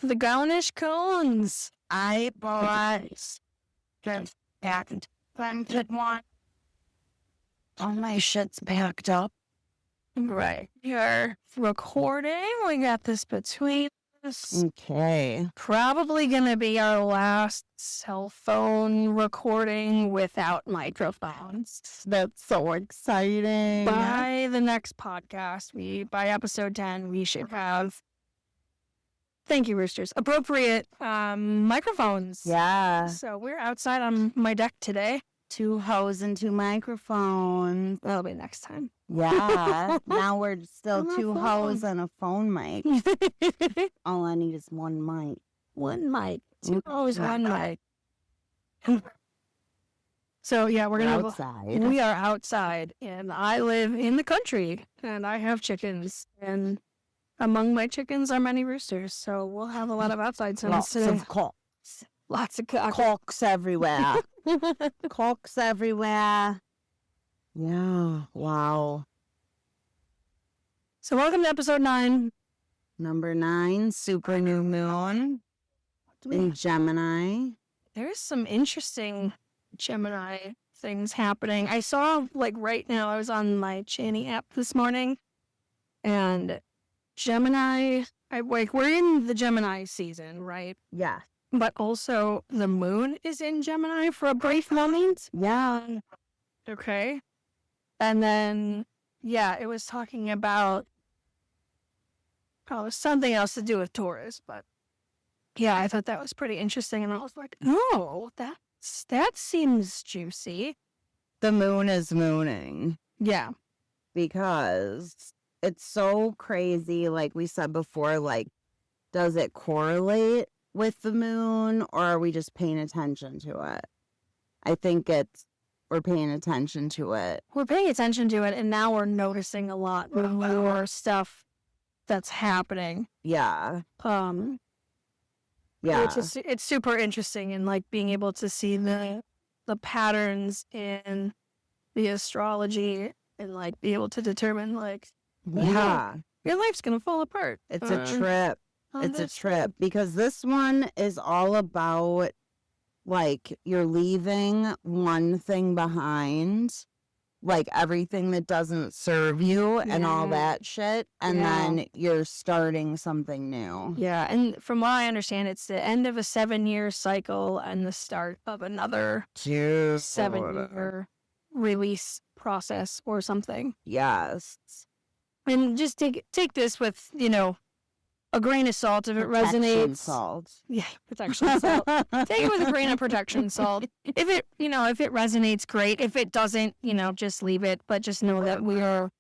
The Gownish cones. I bought just packed planted one. All my shit's packed up. Right. You're recording. We got this between us. Okay. Probably going to be our last cell phone recording without microphones. That's so exciting. By the next podcast, by episode 10, we should have, thank you, Roosters, appropriate microphones. Yeah. So we're outside on my deck today. 2 hoes and 2 microphones. That'll be next time. Yeah. Now we're still On 2 a hoes phone. and a phone mic. All I need is 1 mic. One mic. 2 hoes, 1 mic. So yeah, we're gonna outside. We are outside, and I live in the country, and I have chickens, and among my chickens are many roosters. So we'll have a lot of outside sounds Lots today. of cocks. Lots of cocks. Cocks everywhere. Cocks everywhere. Yeah. Wow. So welcome to episode 9. Number 9, super new moon in Gemini. There's some interesting Gemini things happening. I saw, right now, I was on my Channy app this morning, and Gemini, we're in the Gemini season, right? Yeah. But also, the moon is in Gemini for a brief moment. Yeah. Okay. And then, yeah, it was talking about something else to do with Taurus, but yeah, I thought that was pretty interesting, and I was like, oh, that seems juicy. The moon is mooning Yeah. because it's so crazy. Like we said before, does it correlate with the moon, or are we just paying attention to it? I think we're paying attention to it. We're paying attention to it, and now we're noticing a lot more stuff that's happening. Yeah. Yeah. It's super interesting, and being able to see the patterns in the astrology, and be able to determine Yeah. your life's gonna fall apart. It's a trip. on It's a this trip because this one is all about you're leaving one thing behind, everything that doesn't serve you and all Yeah. that shit, and then you're starting something new. Yeah, and from what I understand, it's the end of a 7-year cycle and the start of another Dude. 7-year release process or something. Yes. And just take this with, a grain of salt if it Protection resonates. salt. Yeah, protection salt. Take it with a grain of protection salt. If it resonates, great. If it doesn't, just leave it. But just know that we are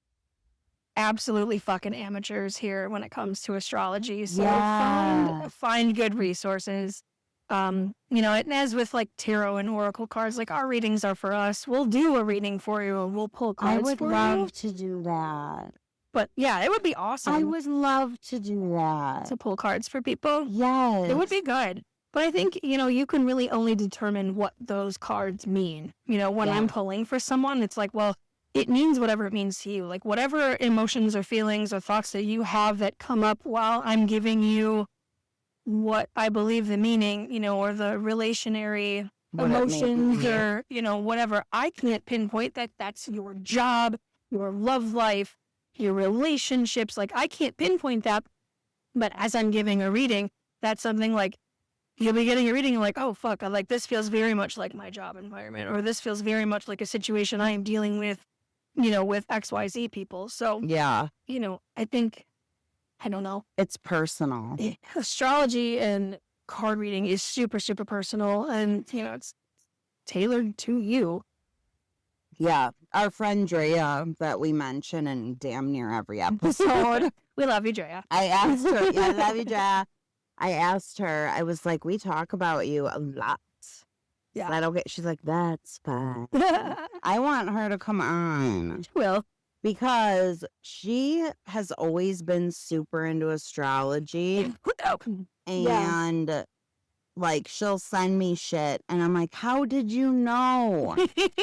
absolutely fucking amateurs here when it comes to astrology. So Yeah. find good resources. And as with tarot and oracle cards, our readings are for us. We'll do a reading for you and we'll pull I cards would for love you. to do that. But yeah, it would be awesome I would love to do that. to pull cards for people. Yes. It would be good. But I think, you can really only determine what those cards mean. When I'm pulling for someone, it's well, it means whatever it means to you. Whatever emotions or feelings or thoughts that you have that come up while I'm giving you what I believe the meaning, or the relationary What it means. emotions or, whatever. I can't pinpoint that that's your job, your love life, your relationships. I can't pinpoint that. But as I'm giving a reading, that's something you'll be getting a reading oh, fuck, this feels very much like my job environment, or this feels very much like a situation I am dealing with, with XYZ people. So, Yeah. I think, I don't know. It's personal. Astrology and card reading is super, super personal, and, it's tailored to you. Yeah. Our friend Drea that we mention in damn near every episode. We love you, Drea. I asked her, yeah, I love you, Drea. I asked her, I was like, we talk about you a lot. Yeah. Is that okay? She's like, that's fine. I want her to come on. Well, because she has always been super into astrology. And she'll send me shit and I'm like, how did you know?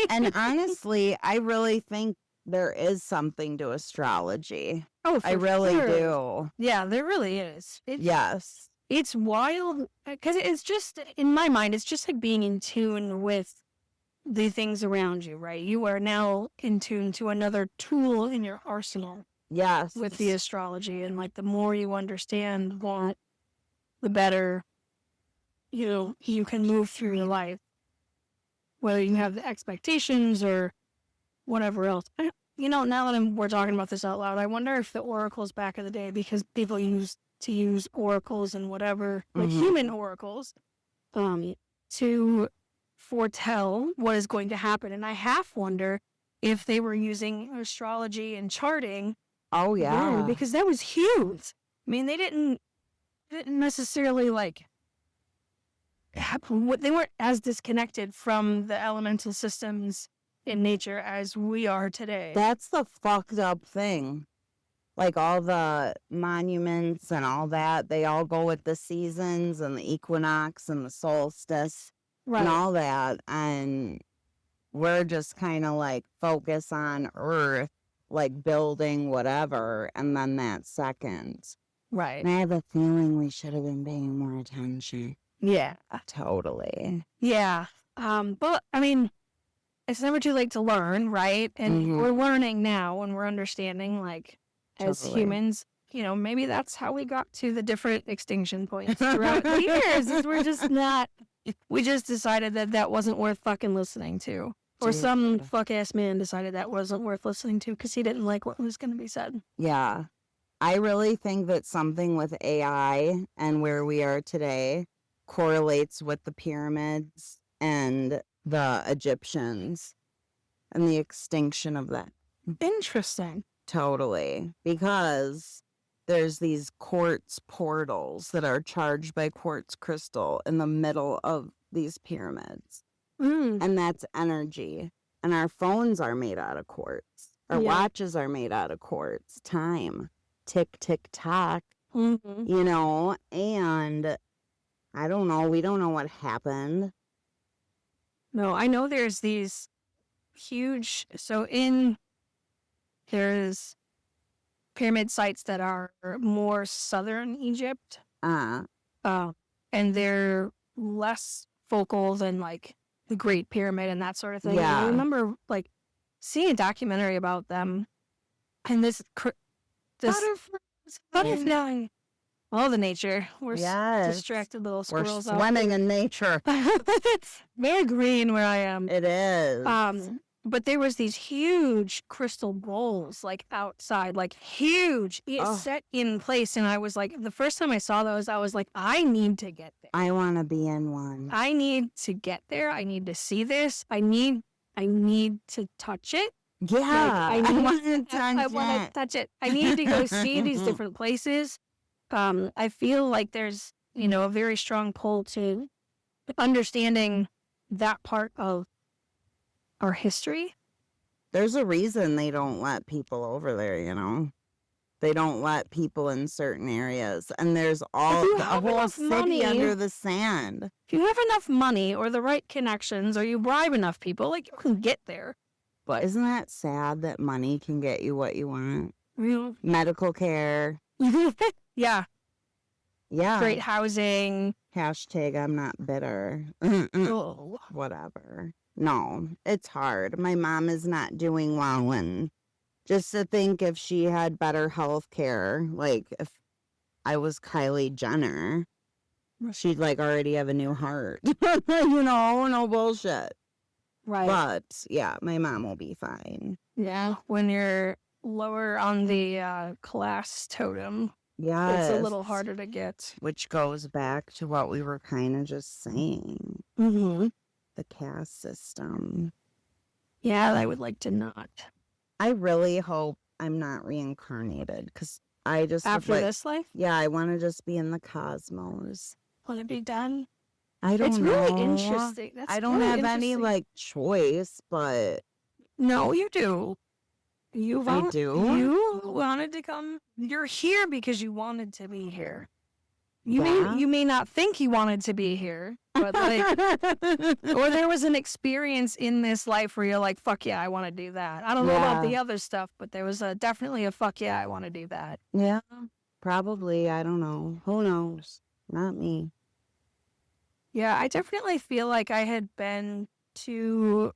And honestly, I really think there is something to astrology. Oh, for I really sure. do. Yeah, there really is. Yes. it's wild because it's just, in my mind, it's just like being in tune with the things around you, right? You are now in tune to another tool in your arsenal Yes. with the astrology. And like the more you understand that, the better you can move through your life, whether you have the expectations or whatever else. Now that we're talking about this out loud, I wonder if the oracles back in the day, because people used to use oracles and whatever, like human oracles, to foretell what is going to happen. And I half wonder if they were using astrology and charting. Oh, yeah. Then, because that was huge. I mean, they didn't necessarily like, they weren't as disconnected from the elemental systems in nature as we are today. That's the fucked up thing. Like all the monuments and all that, they all go with the seasons and the equinox and the solstice and all that. And we're just kind of like focus on Earth, like building whatever, and then that second. Right. And I have a feeling we should have been paying more attention. Yeah. Totally. Yeah. But I mean, it's never too late to learn, right? And we're learning now and we're understanding, like, as humans, maybe that's how we got to the different extinction points throughout the years. Is we just decided that wasn't worth fucking listening to. Or some fuck-ass man decided that wasn't worth listening to because he didn't like what was going to be said. Yeah. I really think that something with AI and where we are today correlates with the pyramids and the Egyptians and the extinction of that. Interesting. Totally. Because there's these quartz portals that are charged by quartz crystal in the middle of these pyramids. And that's energy. And our phones are made out of quartz. Our watches are made out of quartz. Time. Tick, tick, tock. And I don't know. We don't know what happened. No, I know there's these huge, there's pyramid sites that are more southern Egypt. And they're less focal than like the Great Pyramid and that sort of thing. Yeah. I remember like seeing a documentary about them, and this butterfly. All the nature. We're distracted little squirrels. We're swimming in nature. It's very green where I am. It is. But there was these huge crystal bowls, like outside, like huge, set in place. And I was like, the first time I saw those, I was like, I need to get there. I want to be in one. I need to get there. I need to see this. I need to touch it. Yeah. Like, I want to touch it. I need to go see these different places. I feel like there's, a very strong pull to understanding that part of our history. There's a reason they don't let people over there, They don't let people in certain areas. And there's a whole city under the sand. If you have enough money or the right connections or you bribe enough people, like, you can get there. But isn't that sad that money can get you what you want? Yeah. Medical care. Yeah. Yeah. Great housing. Hashtag I'm not bitter. Oh. Whatever. No, it's hard. My mom is not doing well, and just to think if she had better health care, like if I was Kylie Jenner, she'd like already have a new heart. No bullshit. Right. But yeah, my mom will be fine. Yeah, when you're lower on the class totem. Yeah, it's a little harder to get. Which goes back to what we were kind of just saying. The caste system. Yeah, I would like to not. I really hope I'm not reincarnated because I just after this life. Yeah, I want to just be in the cosmos. Want to be done? I don't know. It's really interesting. I don't have any like choice, but no, you do. I do. You wanted to come. You're here because you wanted to be here. You may not think you wanted to be here, but like, or there was an experience in this life where you're like, fuck yeah, I want to do that. I don't know about the other stuff, but there was definitely a fuck yeah, I want to do that. Yeah, probably. I don't know. Who knows? not me. Yeah, I definitely feel like I had been through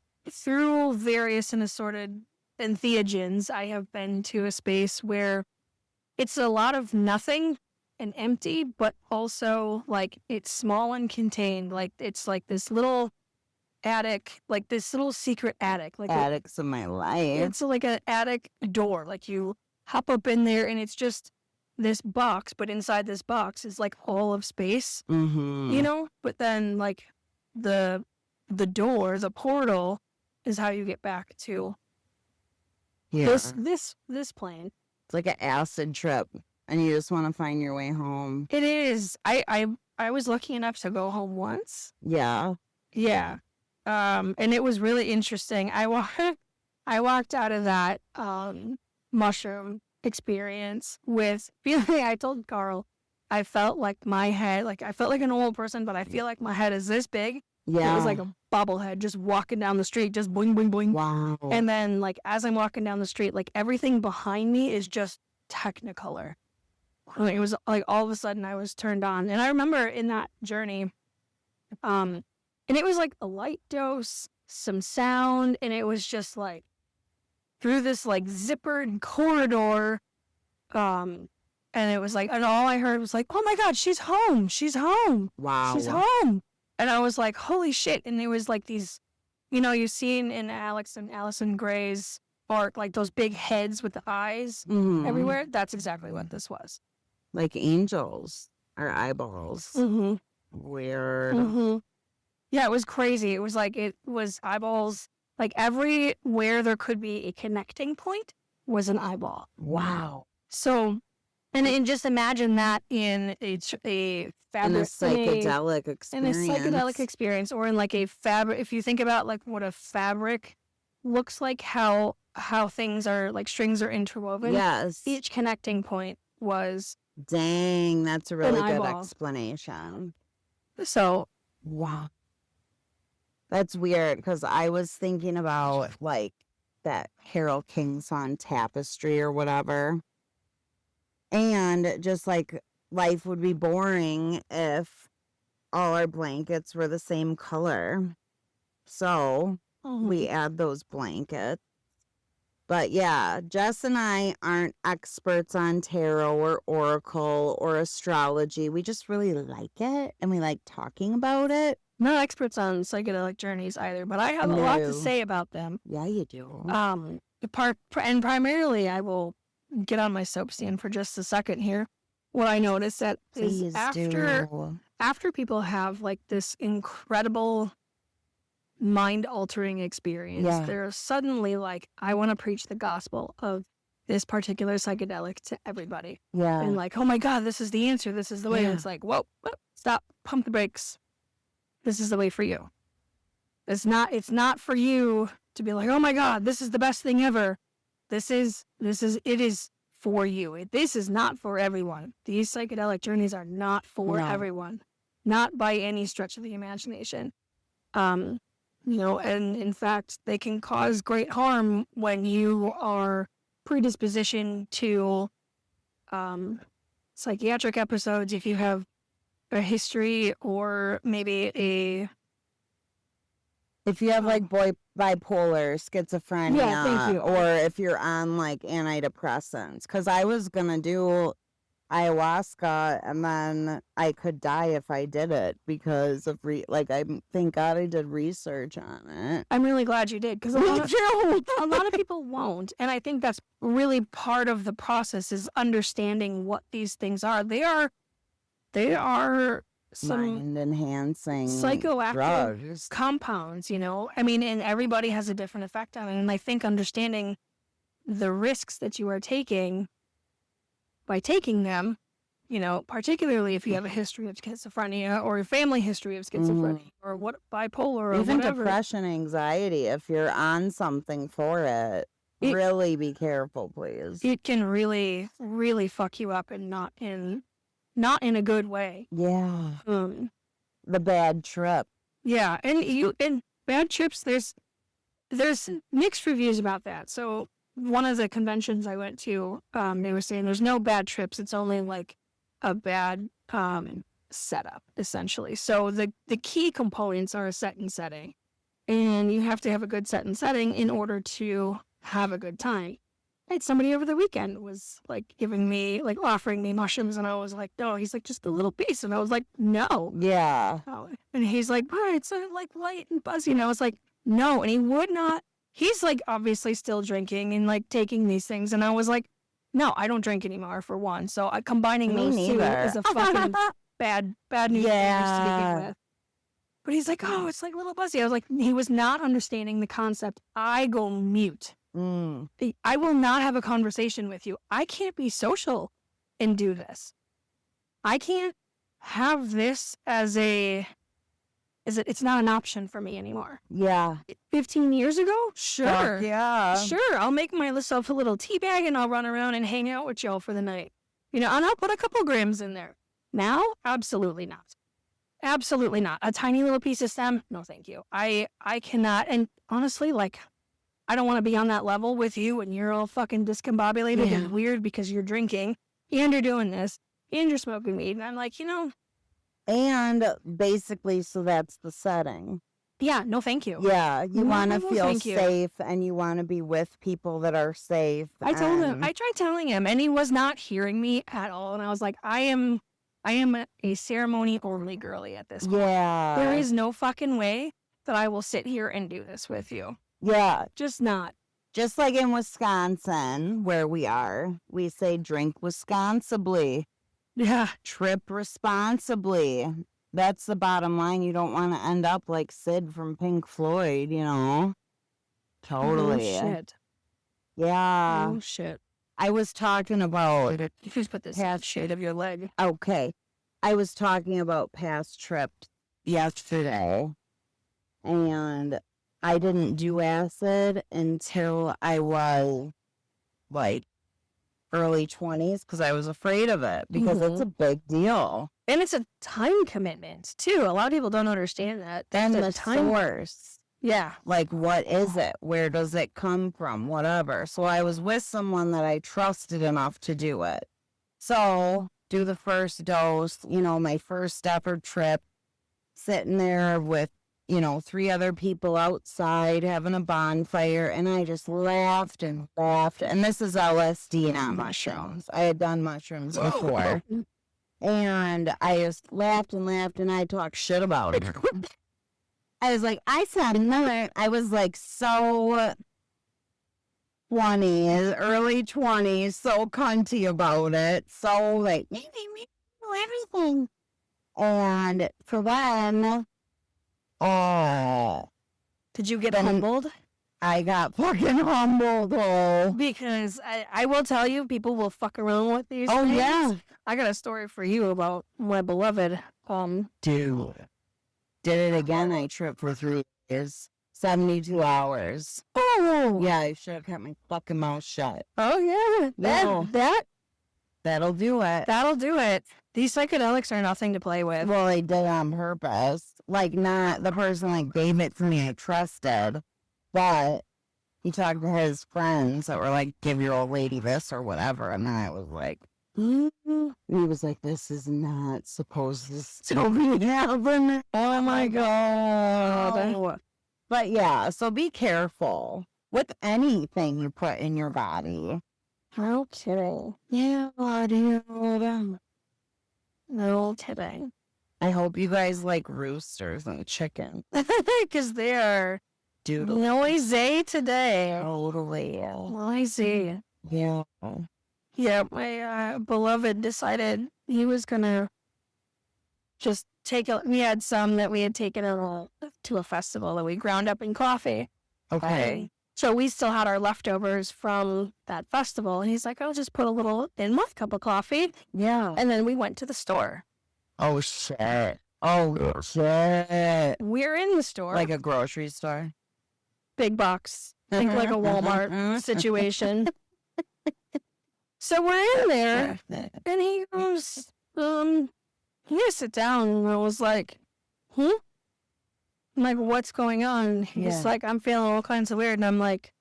various and assorted entheogens. I have been to a space where it's a lot of nothing and empty, but also like it's small and contained. Like it's like this little attic, like this little secret attic. Like Addicts of my life. it's like an attic door. Like you hop up in there and it's just this box, but inside this box is like all of space, you know? But then like the door, the portal is how you get back to this plane. It's like an acid trip and you just want to find your way home. It is. I was lucky enough to go home once. Yeah. Yeah. And it was really interesting. I walked out of that mushroom experience with feeling, I told Carl, I felt like my head, like I felt like a normal person, but I feel like my head is this big. Yeah. It was like a bobblehead just walking down the street, just boing, boing, boing. Wow. And then like as I'm walking down the street, like everything behind me is just Technicolor. It was like all of a sudden I was turned on. And I remember in that journey, and it was like a light dose, some sound, and it was just like through this like zippered corridor. And it was like, and all I heard was like, oh my God, she's home. She's home. Wow. She's home. And I was like, holy shit. And it was like these, you know, you've seen in Alex and Allison Gray's arc, like those big heads with the eyes everywhere. That's exactly what this was. Like angels or eyeballs. Weird. Yeah, it was crazy. It was like, it was eyeballs. Like everywhere there could be a connecting point was an eyeball. Wow. So, and just imagine that in a psychedelic experience. In a psychedelic experience, or in like a fabric. If you think about like what a fabric looks like, how things are like strings are interwoven. Yes. Each connecting point was. Dang, that's a really good explanation. So. Wow. That's weird because I was thinking about like that Harold Kingson tapestry or whatever. And just like life would be boring if all our blankets were the same color. So we add those blankets. But yeah, Jess and I aren't experts on tarot or oracle or astrology. We just really like it and we like talking about it. Not experts on psychedelic journeys either, but I have a lot to say about them. Yeah, you do. And primarily, I will get on my soap stand for just a second here. What I noticed that is after people have like this incredible mind-altering experience, they're suddenly like, I want to preach the gospel of this particular psychedelic to everybody. Yeah. And like, oh my God, this is the answer. This is the way. And it's like, whoa, stop, pump the brakes. This is the way for you. It's not for you to be like, oh my God, this is the best thing ever. It is for you. This is not for everyone. These psychedelic journeys are not for everyone. Not by any stretch of the imagination. You know, and in fact, they can cause great harm when you are predispositioned to psychiatric episodes, if you have a history or maybe if you have like bipolar, schizophrenia, or if you're on like antidepressants. Because I was gonna do ayahuasca and then I could die if I did it because of thank God I did research on it. I'm really glad you did, because a lot of people won't, and I think that's really part of the process, is understanding what these things are. They are some mind-enhancing psychoactive drugs. Compounds, you know? I mean, and everybody has a different effect on it. And I think understanding the risks that you are taking by taking them, you know, particularly if you have a history of schizophrenia or a family history of schizophrenia or bipolar or even whatever. Depression, anxiety, if you're on something for it, really be careful, please. It can really, really fuck you up, and not in a good way. Yeah. The bad trip. Yeah, and bad trips, there's mixed reviews about that. So one of the conventions I went to, they were saying there's no bad trips. It's only like a bad setup, essentially. So the key components are a set and setting. And you have to have a good set and setting in order to have a good time. I had somebody over the weekend was like giving me, like offering me mushrooms, and I was like, no. He's like, just a little piece. And I was like, no. Yeah. Oh. And he's like, but it's like light and buzzy. And I was like, no. And he would not. He's like obviously still drinking and like taking these things. And I was like, no, I don't drink anymore for one. So combining Me those two neither. is a fucking bad news Yeah. to begin with. But he's like, oh, it's like a little buzzy. I was like, he was not understanding the concept. I go mute. I will not have a conversation with you. I can't be social and do this. I can't have this as it's not an option for me anymore. Yeah. 15 years ago? Sure. Fuck yeah. Sure. I'll make myself a little tea bag and I'll run around and hang out with y'all for the night. And I'll put a couple grams in there. Now? Absolutely not. Absolutely not. A tiny little piece of stem? No, thank you. I cannot. And honestly, like, I don't want to be on that level with you and you're all fucking discombobulated and weird because you're drinking and you're doing this and you're smoking weed. And I'm like, And basically, so that's the setting. Yeah, no, thank you. Yeah, you want to feel thank you. safe and you want to be with people that are safe. I told him, I tried telling him, and he was not hearing me at all. And I was like, I am a ceremony only girly at this point. Yeah. There is no fucking way that I will sit here and do this with you. Yeah. Just not. Just like in Wisconsin, where we are, we say drink Wisconsibly. Yeah. Trip responsibly. That's the bottom line. You don't want to end up like Sid from Pink Floyd, Totally. Oh, shit. Yeah. Oh, shit. I was talking about... You just put this past shade of your leg. Okay. I was talking about past trips yesterday, and I didn't do acid until I was, like, early 20s because I was afraid of it because it's a big deal. And it's a time commitment, too. A lot of people don't understand that. Then That's the time source. Yeah. Like, what is it? Where does it come from? Whatever. So I was with someone that I trusted enough to do it. So, do the first dose, my first ever trip, sitting there with, 3 other people outside having a bonfire, and I just laughed and laughed. And this is LSD, not mushrooms. I had done mushrooms before. And I just laughed and laughed, and I talked shit about it. I was like, I was like so 20s, early 20s, so cunty about it. So like, maybe everything. And so then, did you get humbled? I got fucking humbled, Because I will tell you, people will fuck around with these things. Yeah. I got a story for you about my beloved, Dude. Did it again. I tripped for 3 days. 72 hours. Oh. Yeah, I should have kept my fucking mouth shut. Oh, yeah. That'll do it. That'll do it. These psychedelics are nothing to play with. Well, I did on purpose. Like, not the person that gave it to me I trusted, but he talked to his friends that were like, give your old lady this or whatever. And then I was like, he was like, this is not supposed to be happening. Oh, my God. Oh. But yeah, so be careful with anything you put in your body. No kidding. Yeah, dude. No kidding. I hope you guys like roosters and chicken. Because they are Doodle. noisy today. Totally. Noisy. Yeah. Yeah, my beloved decided he was going to just we had some that we had taken to a festival that we ground up in coffee. Okay. So we still had our leftovers from that festival. And he's like, I'll just put a little in my cup of coffee. Yeah. And then we went to the store. Oh, shit. Oh, shit. We're in the store. Like a grocery store? Big box. Think like a Walmart situation. So we're in there. And he goes, can you sit down? And I was like, I'm like, what's going on? He's like, I'm feeling all kinds of weird. And I'm like,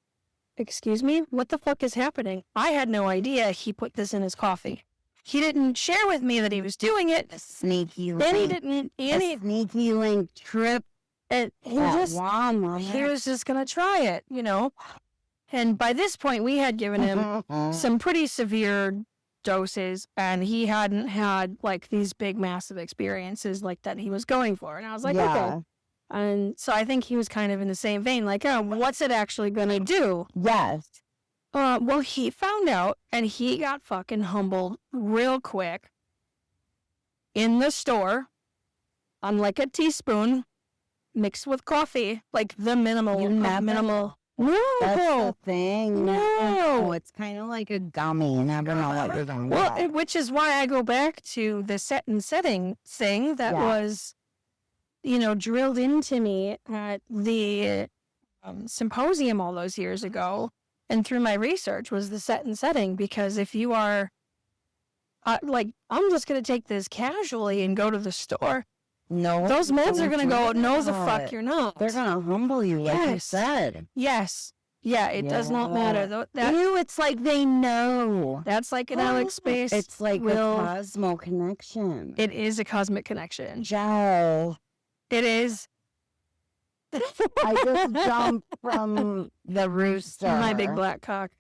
excuse me? What the fuck is happening? I had no idea he put this in his coffee. he didn't share with me that he was doing it. A sneaky link. Then he didn't. A sneaky link trip. He was just gonna try it, you know. And by this point, we had given him some pretty severe doses, and he hadn't had like these big, massive experiences like that he was going for. And I was like, okay. And so I think he was kind of in the same vein, like, oh, what's it actually gonna do? Yes. Well, he found out, and he got fucking humbled real quick in the store on like a teaspoon mixed with coffee, like the minimal. No. That's the thing. No. It's kind of like a gummy. You never know what you're going to get. Well, which is why I go back to the set and setting thing that was, you know, drilled into me at the symposium all those years ago. And through my research was the set and setting, because if you are like, I'm just going to take this casually and go to the store. No. Those meds are going to go, no, the fuck you're not. They're going to humble you, like you said. Yes. Yeah, it does not matter. Ew, it's like they know. That's like an Alex space. It's like a cosmo connection. It is a cosmic connection. Joe. It is. I just jumped from the rooster. My big black cock.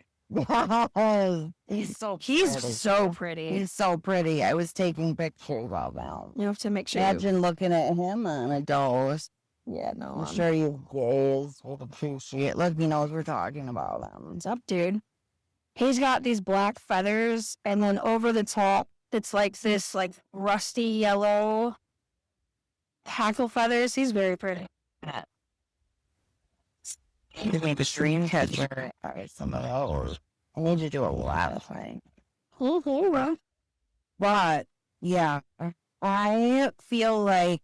He's so pretty. He's so pretty. I was taking pictures of him. You have to make sure. Imagine looking at him on a dose. Yeah, no. I'm sure you gays will appreciate. Look, he knows we're talking about him. What's up, dude? He's got these black feathers, and then over the top, it's like this, like rusty yellow hackle feathers. He's very pretty. You need a stream catcher. Some of those. I need to do a lot of things. But, yeah, I feel like,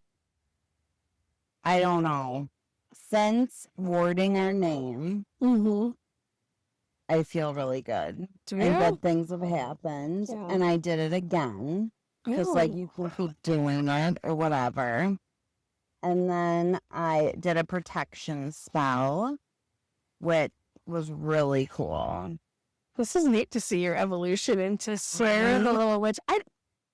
I don't know, since wording our name, I feel really good. And good things have happened. Yeah. And I did it again. Because, like, you can keep doing it or whatever. And then I did a protection spell, which was really cool. This is neat to see your evolution into Sarah the Little Witch.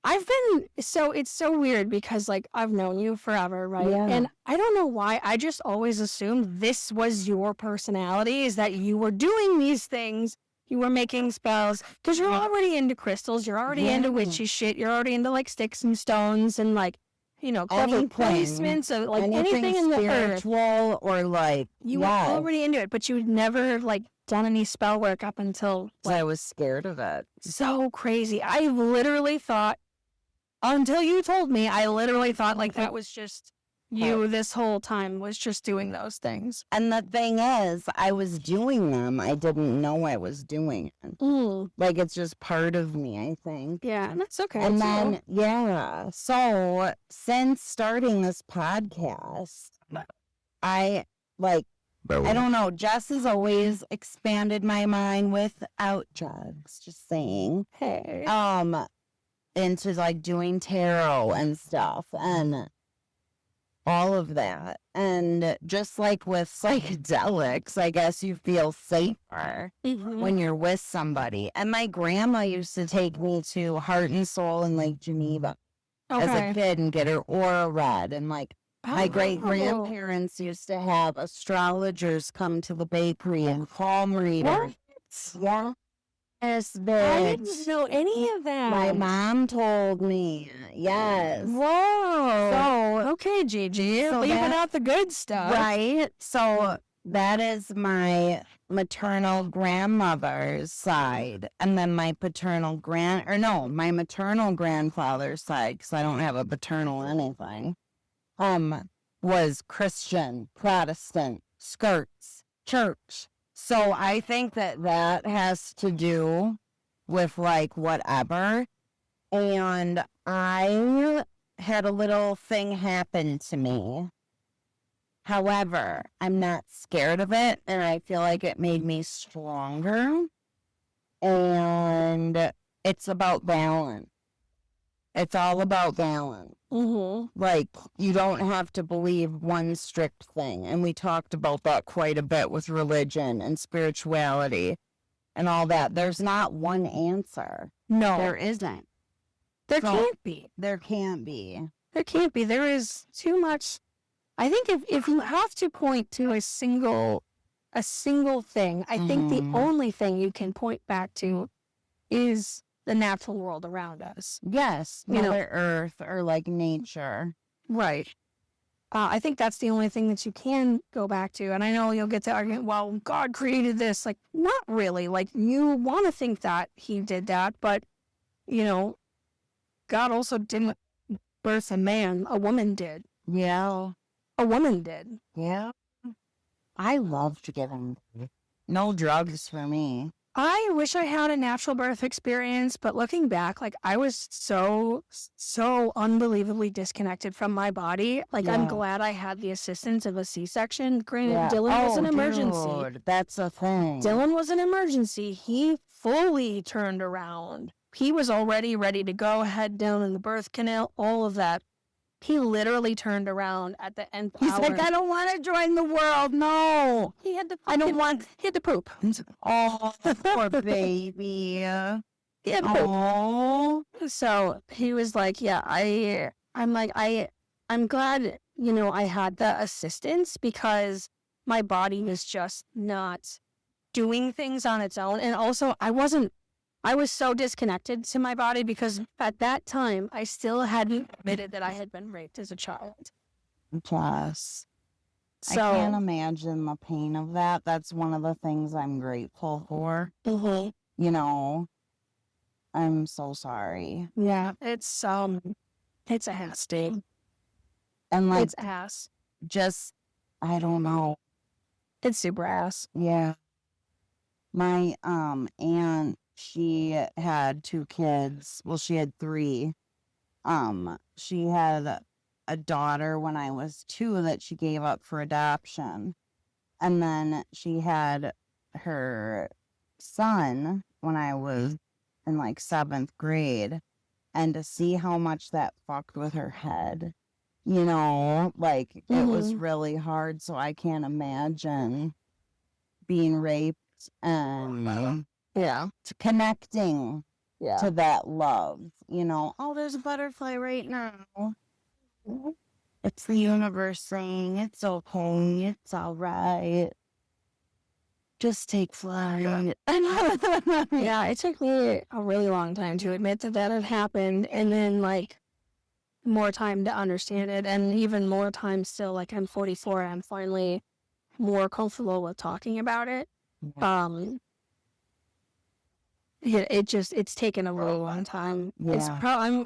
It's so weird because, like, I've known you forever, right? Yeah. And I don't know why, I just always assumed this was your personality, is that you were doing these things, you were making spells, because you're already into crystals, you're already into witchy shit, you're already into, like, sticks and stones and, like, you know, clever placements of, like, anything in the spiritual or, like, you were already into it, but you'd never, like, done any spell work up until, like, I was scared of it. So crazy. I literally thought, until you told me, I literally thought, like, that was just you this whole time, was just doing those things. And the thing is, I was doing them. I didn't know I was doing it. Like, it's just part of me, I think. Yeah, and that's okay. And then, so since starting this podcast, I don't know, Jess has always expanded my mind without drugs, just saying. Hey. Into, like, doing tarot and stuff and all of that. And just like with psychedelics, I guess you feel safer when you're with somebody. And my grandma used to take me to Heart and Soul in Lake Geneva as a kid and get her aura read. And, like, my great-grandparents used to have astrologers come to the bakery and palm readers. Yeah. Yes, bitch. I didn't know any of that. My mom told me. Yes. Whoa. So, okay, Gigi. So leaving out the good stuff. Right. So that is my maternal grandmother's side. And then my my maternal grandfather's side, because I don't have a paternal anything, was Christian, Protestant, skirts, church. So I think that has to do with, like, whatever. And I had a little thing happen to me. However, I'm not scared of it, and I feel like it made me stronger. And it's about balance. It's all about balance. Like, you don't have to believe one strict thing. And we talked about that quite a bit with religion and spirituality and all that. There's not one answer. No. There isn't. There So, can't be. There can't be. There can't be. There is too much. I think if you have to point to a single thing, I think the only thing you can point back to is the natural world around us. Yes, Mother Earth or like nature. Right. I think that's the only thing that you can go back to. And I know you'll get the argument, well, God created this. Like, not really. Like, you want to think that he did that, but, God also didn't birth a man. A woman did. Yeah. A woman did. Yeah. I loved giving birth. No drugs for me. I wish I had a natural birth experience, but looking back, like, I was so unbelievably disconnected from my body. Like, I'm glad I had the assistance of a C-section. Granted, Dylan was an emergency. Dude, that's a thing. Dylan was an emergency. He fully turned around. He was already ready to go, head down in the birth canal, all of that. He literally turned around at the end. He's like, I don't want to join the world. No. He had to. He had to poop. Oh, poor baby. He had to poop. So he was like, yeah, I'm glad, I had the assistance because my body was just not doing things on its own. And also I was so disconnected to my body because at that time, I still hadn't admitted that I had been raped as a child. Yes. So, I can't imagine the pain of that. That's one of the things I'm grateful for. I'm so sorry. Yeah, it's a ass, dude. And like, it's ass. Just, I don't know. It's super ass. Yeah. My aunt, she had 2 kids. Well, she had 3. She had a daughter when I was 2 that she gave up for adoption. And then she had her son when I was in like 7th grade. And to see how much that fucked with her head, like it was really hard. So I can't imagine being raped and connecting to that love, oh, there's a butterfly right now. It's the universe saying it's okay, it's all right. Just take flight. Yeah, it took me a really long time to admit that had happened, and then like more time to understand it, and even more time still. Like, I'm 44, I'm finally more comfortable with talking about it. It's taken a really long time. It's I'm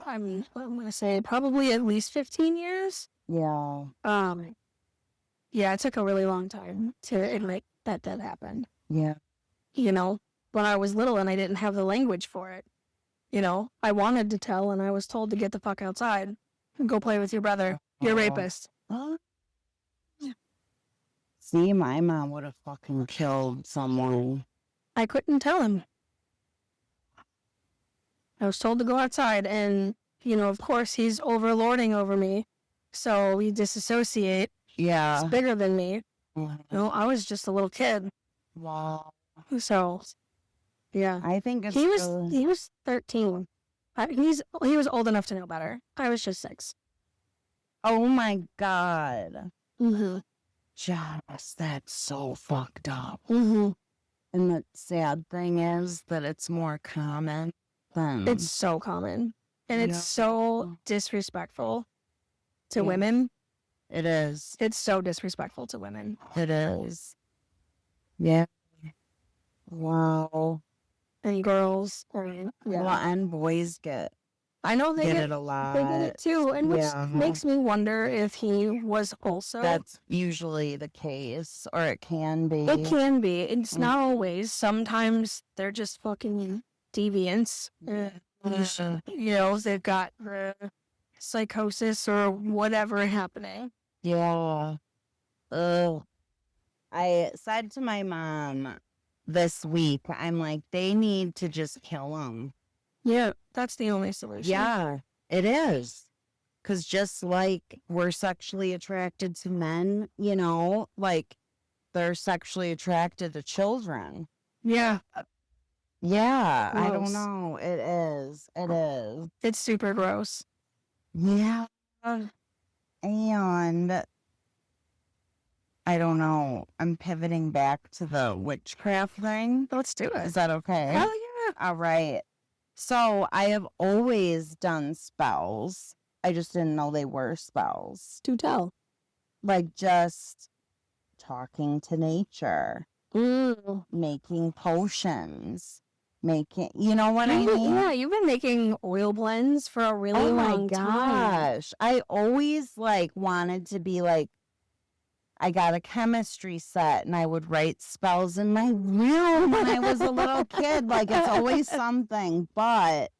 gonna say probably at least 15 years. Yeah. Yeah, it took a really long time to admit that happened. Yeah. When I was little and I didn't have the language for it. I wanted to tell and I was told to get the fuck outside and go play with your brother. You're a rapist. See, my mom would have fucking killed someone. I couldn't tell him. I was told to go outside and, of course he's overlording over me. So we disassociate. Yeah. It's bigger than me. I was just a little kid. Wow. So, yeah. I think it's he was 13. He was old enough to know better. I was just 6. Oh my God. Just that's so fucked up. And the sad thing is that it's more common than... It's so common. And it's so disrespectful to women. It is. It's so disrespectful to women. It is. Yeah. Wow. And girls. Well, and boys get... I know they get it a lot. They get it too. And which makes me wonder if he was also... That's usually the case. Or it can be. It can be. It's not always. Sometimes they're just fucking deviants. They've got psychosis or whatever happening. Yeah. I said to my mom this week, I'm like, they need to just kill him. Yeah, that's the only solution. Yeah, it is. Because just like we're sexually attracted to men, like they're sexually attracted to children. Yeah. Yeah, I don't Gross. know. It is. It is. It's super gross. Yeah. And I don't know. I'm pivoting back to the witchcraft thing. Let's do it. Is that okay? Hell yeah. All right. So I have always done spells. I just didn't know they were spells. Do tell. Like just talking to nature, making potions, you know what I mean? Yeah, you've been making oil blends for a really Oh my long time. gosh. I always like wanted to be like, I got a chemistry set and I would write spells in my room when I was a little kid. Like it's always something. But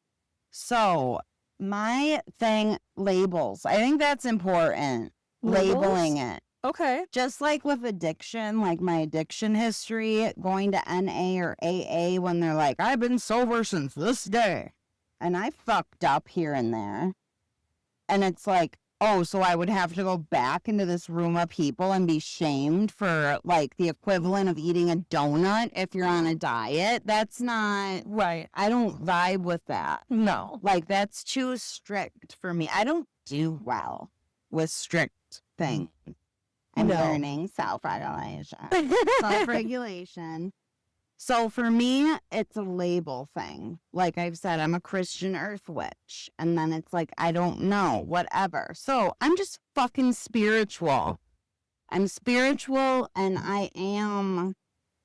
so my thing, labels. I think that's important. Labeling it. Okay. Just like with addiction, like my addiction history, going to NA or AA when they're like, I've been sober since this day. And I fucked up here and there. And it's like, oh, so I would have to go back into this room of people and be shamed for like the equivalent of eating a donut if you're on a diet. That's not right. I don't vibe with that. No. Like that's too strict for me. I don't do well with strict things. I'm learning self-regulation. Self-regulation. So for me, it's a label thing. Like I've said, I'm a Christian earth witch. And then it's like, I don't know, whatever. So I'm just fucking spiritual. I'm spiritual and I am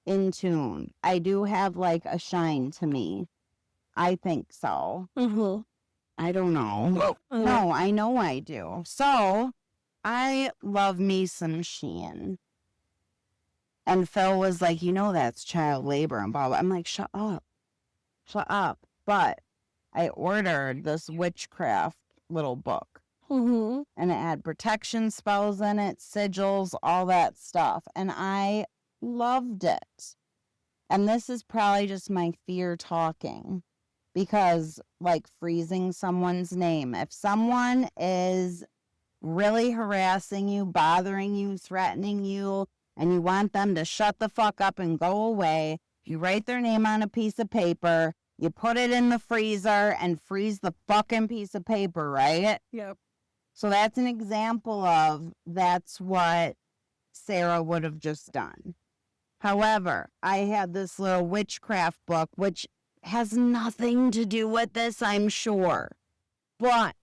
in tune. I do have like a shine to me. I think so. Mm-hmm. I don't know. No, I know I do. So I love me some Shein. And Phil was like, you know, that's child labor and blah, blah. I'm like, shut up. Shut up. But I ordered this witchcraft little book. Mm-hmm. And it had protection spells in it, sigils, all that stuff. And I loved it. And this is probably just my fear talking. Because, like, freezing someone's name. If someone is really harassing you, bothering you, threatening you, and you want them to shut the fuck up and go away, you write their name on a piece of paper, you put it in the freezer and freeze the fucking piece of paper, right? Yep. So that's an example of that's what Sarah would have just done. However, I had this little witchcraft book, which has nothing to do with this, I'm sure. But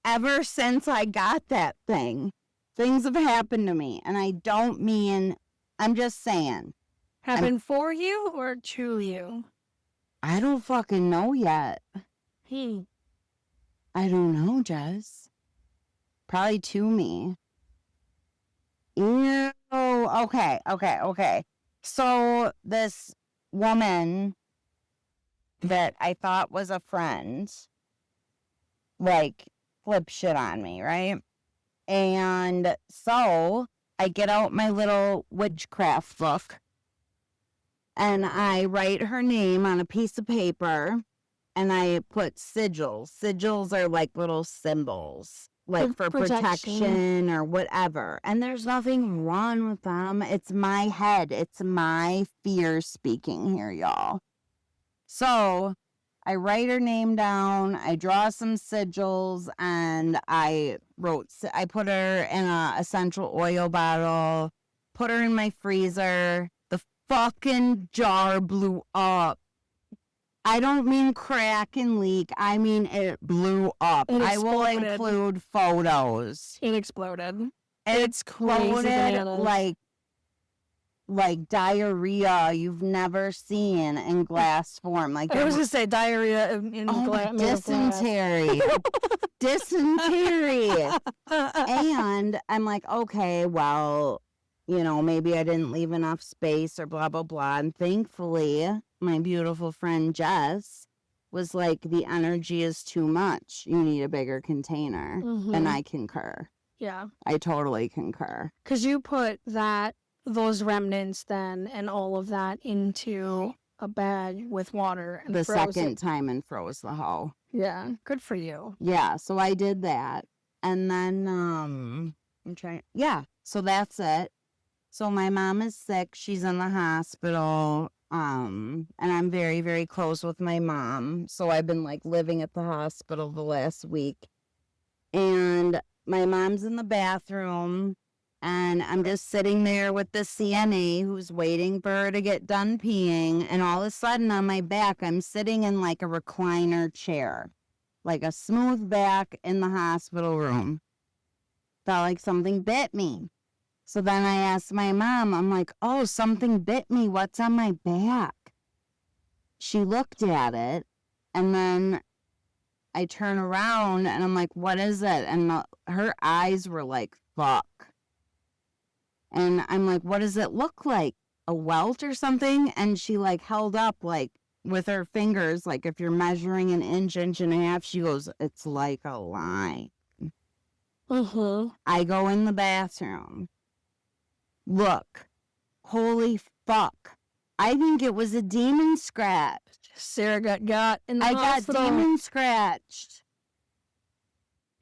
ever since I got that thing, things have happened to me. And I don't mean, I'm just saying. Happened for you or to you? I don't fucking know yet. I don't know, Jess. Probably to me. Ew. Okay. So this woman that I thought was a friend, like, flip shit on me, right? And so I get out my little witchcraft book and I write her name on a piece of paper and I put sigils. Sigils are like little symbols, like for protection or whatever. And there's nothing wrong with them. It's my head. It's my fear speaking here, y'all. So I write her name down, I draw some sigils, and I put her in a essential oil bottle, put her in my freezer. The fucking jar blew up. I don't mean crack and leak. I mean it blew up. I will include photos. It exploded. It exploded like diarrhea you've never seen in glass form. Like I was going to say diarrhea in glass. Dysentery. Dysentery. And I'm like, okay, well, you know, maybe I didn't leave enough space or blah, blah, blah. And thankfully, my beautiful friend Jess was like, the energy is too much. You need a bigger container. Mm-hmm. And I concur. Yeah. I totally concur. Because you put those remnants then and all of that into a bag with water and the froze second it. time and froze the hoe. Yeah, good for you. Yeah, so I did that. And then so that's it. So my mom is sick. She's in the hospital. And I'm very, very close with my mom. So I've been like living at the hospital the last week. And my mom's in the bathroom, and I'm just sitting there with the CNA who's waiting for her to get done peeing. And all of a sudden on my back, I'm sitting in like a recliner chair, like a smooth back in the hospital room. Felt like something bit me. So then I asked my mom, I'm like, oh, something bit me. What's on my back? She looked at it, and then I turn around and I'm like, what is it? And her eyes were like, fuck. And I'm like, what does it look like? A welt or something? And she like held up like with her fingers, like if you're measuring an inch, inch and a half, she goes, it's like a line. I go in the bathroom. Look, holy fuck. I think it was a demon scratch. Sarah got in the hospital. I got demon scratched.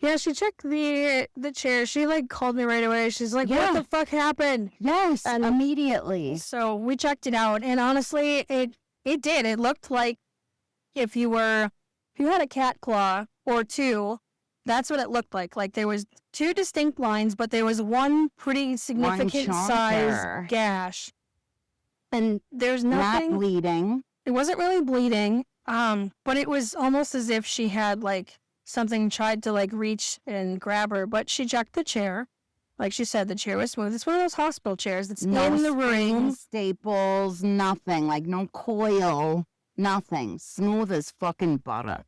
Yeah, she checked the chair. She like called me right away. She's like, Yeah. what the fuck happened? Yes, And immediately. so we checked it out, and honestly, it did. It looked like if you had a cat claw or two, that's what it looked like. Like there was two distinct lines, but there was one pretty significant size gash. And there's nothing. Not bleeding. It wasn't really bleeding, but it was almost as if she had like something tried to like reach and grab her. But she checked the chair. Like she said, the chair was smooth. It's one of those hospital chairs that's No in the room. Staples, nothing. Like no coil, nothing. Smooth as fucking butter.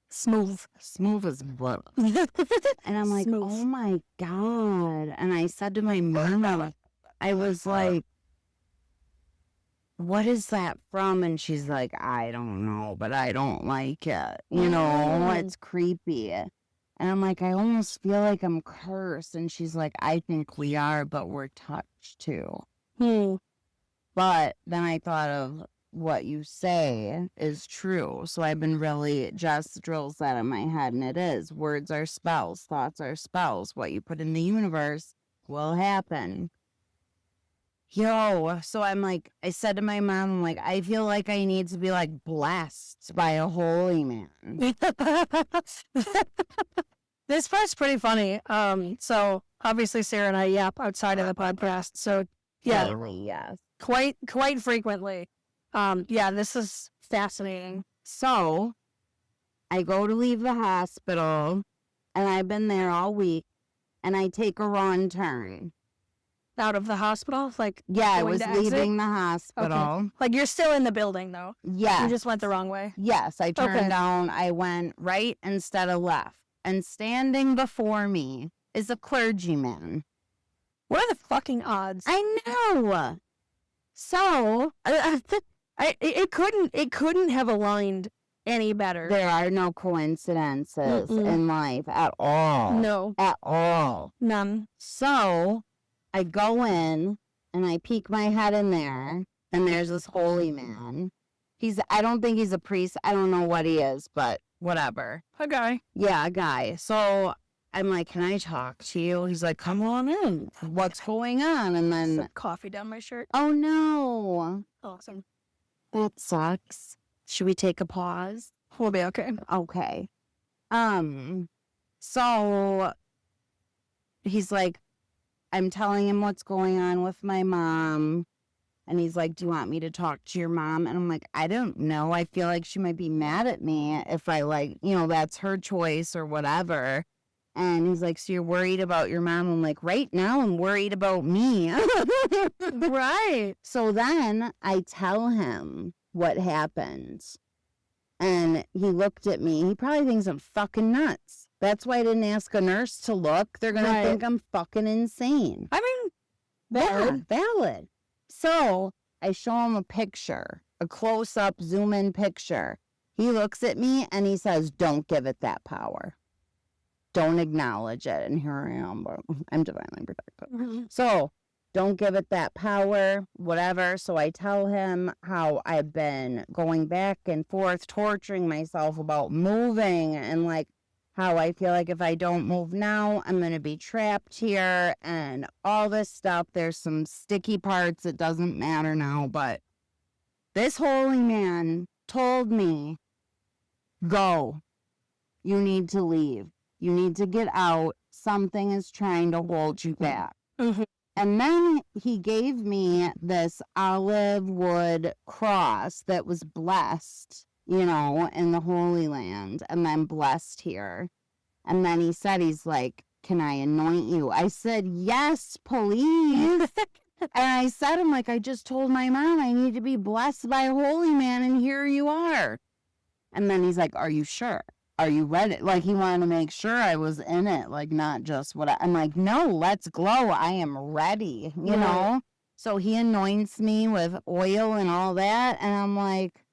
Smooth. Smooth as butter. And I'm like, Smooth. oh my God. And I said to my mom, I was like, what is that from? And she's like, I don't know, but I don't like it. You know, it's creepy. And I'm like, I almost feel like I'm cursed. And she's like, I think we are, but we're touched too. But then I thought of what you say is true. So I've been really just drills that in my head. And it is. Words are spells. Thoughts are spells. What you put in the universe will happen. Yo, so I'm like, I said to my mom, I'm like, I feel like I need to be like blessed by a holy man. This part's pretty funny. So obviously Sarah and I yap outside of the podcast. So yeah, Yes. quite frequently. Yeah, this is fascinating. So I go to leave the hospital, and I've been there all week, and I take a wrong turn. Out of the hospital? Like, yeah, I going was to exit? leaving the hospital. Okay. Like, you're still in the building, though. Yes. You just went the wrong way. Yes, I turned Okay. down. I went right instead of left. And standing before me is a clergyman. What are the fucking odds? I know. So It couldn't have aligned any better. there are no coincidences Mm-mm. in life at all. No, At all. none. So I go in and I peek my head in there, and there's this holy man. I don't think he's a priest. I don't know what he is, but whatever. A guy. Yeah, a guy. So I'm like, can I talk to you? He's like, come on in. What's going on? And then, Some coffee down my shirt. oh no, Awesome. that sucks. Should we take a pause? We'll be okay. Okay. So he's like, I'm telling him what's going on with my mom. And he's like, do you want me to talk to your mom? And I'm like, I don't know. I feel like she might be mad at me if I like, that's her choice or whatever. And he's like, so you're worried about your mom? I'm like, right now I'm worried about me. Right. So then I tell him what happened. And he looked at me. He probably thinks I'm fucking nuts. That's why I didn't ask a nurse to look. They're going to think I'm fucking insane. I mean, valid. Yeah, valid. So I show him a picture, a close-up, zoom-in picture. He looks at me and he says, don't give it that power. Don't acknowledge it. And here I am, but I'm divinely protected. Mm-hmm. So don't give it that power, whatever. So I tell him how I've been going back and forth, torturing myself about moving, and like how I feel like if I don't move now, I'm going to be trapped here and all this stuff. There's some sticky parts. It doesn't matter now, but This holy man told me, go. You need to leave. You need to get out. Something is trying to hold you back. Mm-hmm. And then he gave me this olive wood cross that was blessed, in the Holy Land, and then blessed here. And then he said, he's like, can I anoint you? I said, yes, please. And I said, I'm like, I just told my mom I need to be blessed by a holy man, and here you are. And then he's like, are you sure? Are you ready? Like, he wanted to make sure I was in it, like, not just I'm like, no, let's glow. I am ready, you know? So he anoints me with oil and all that. And I'm like,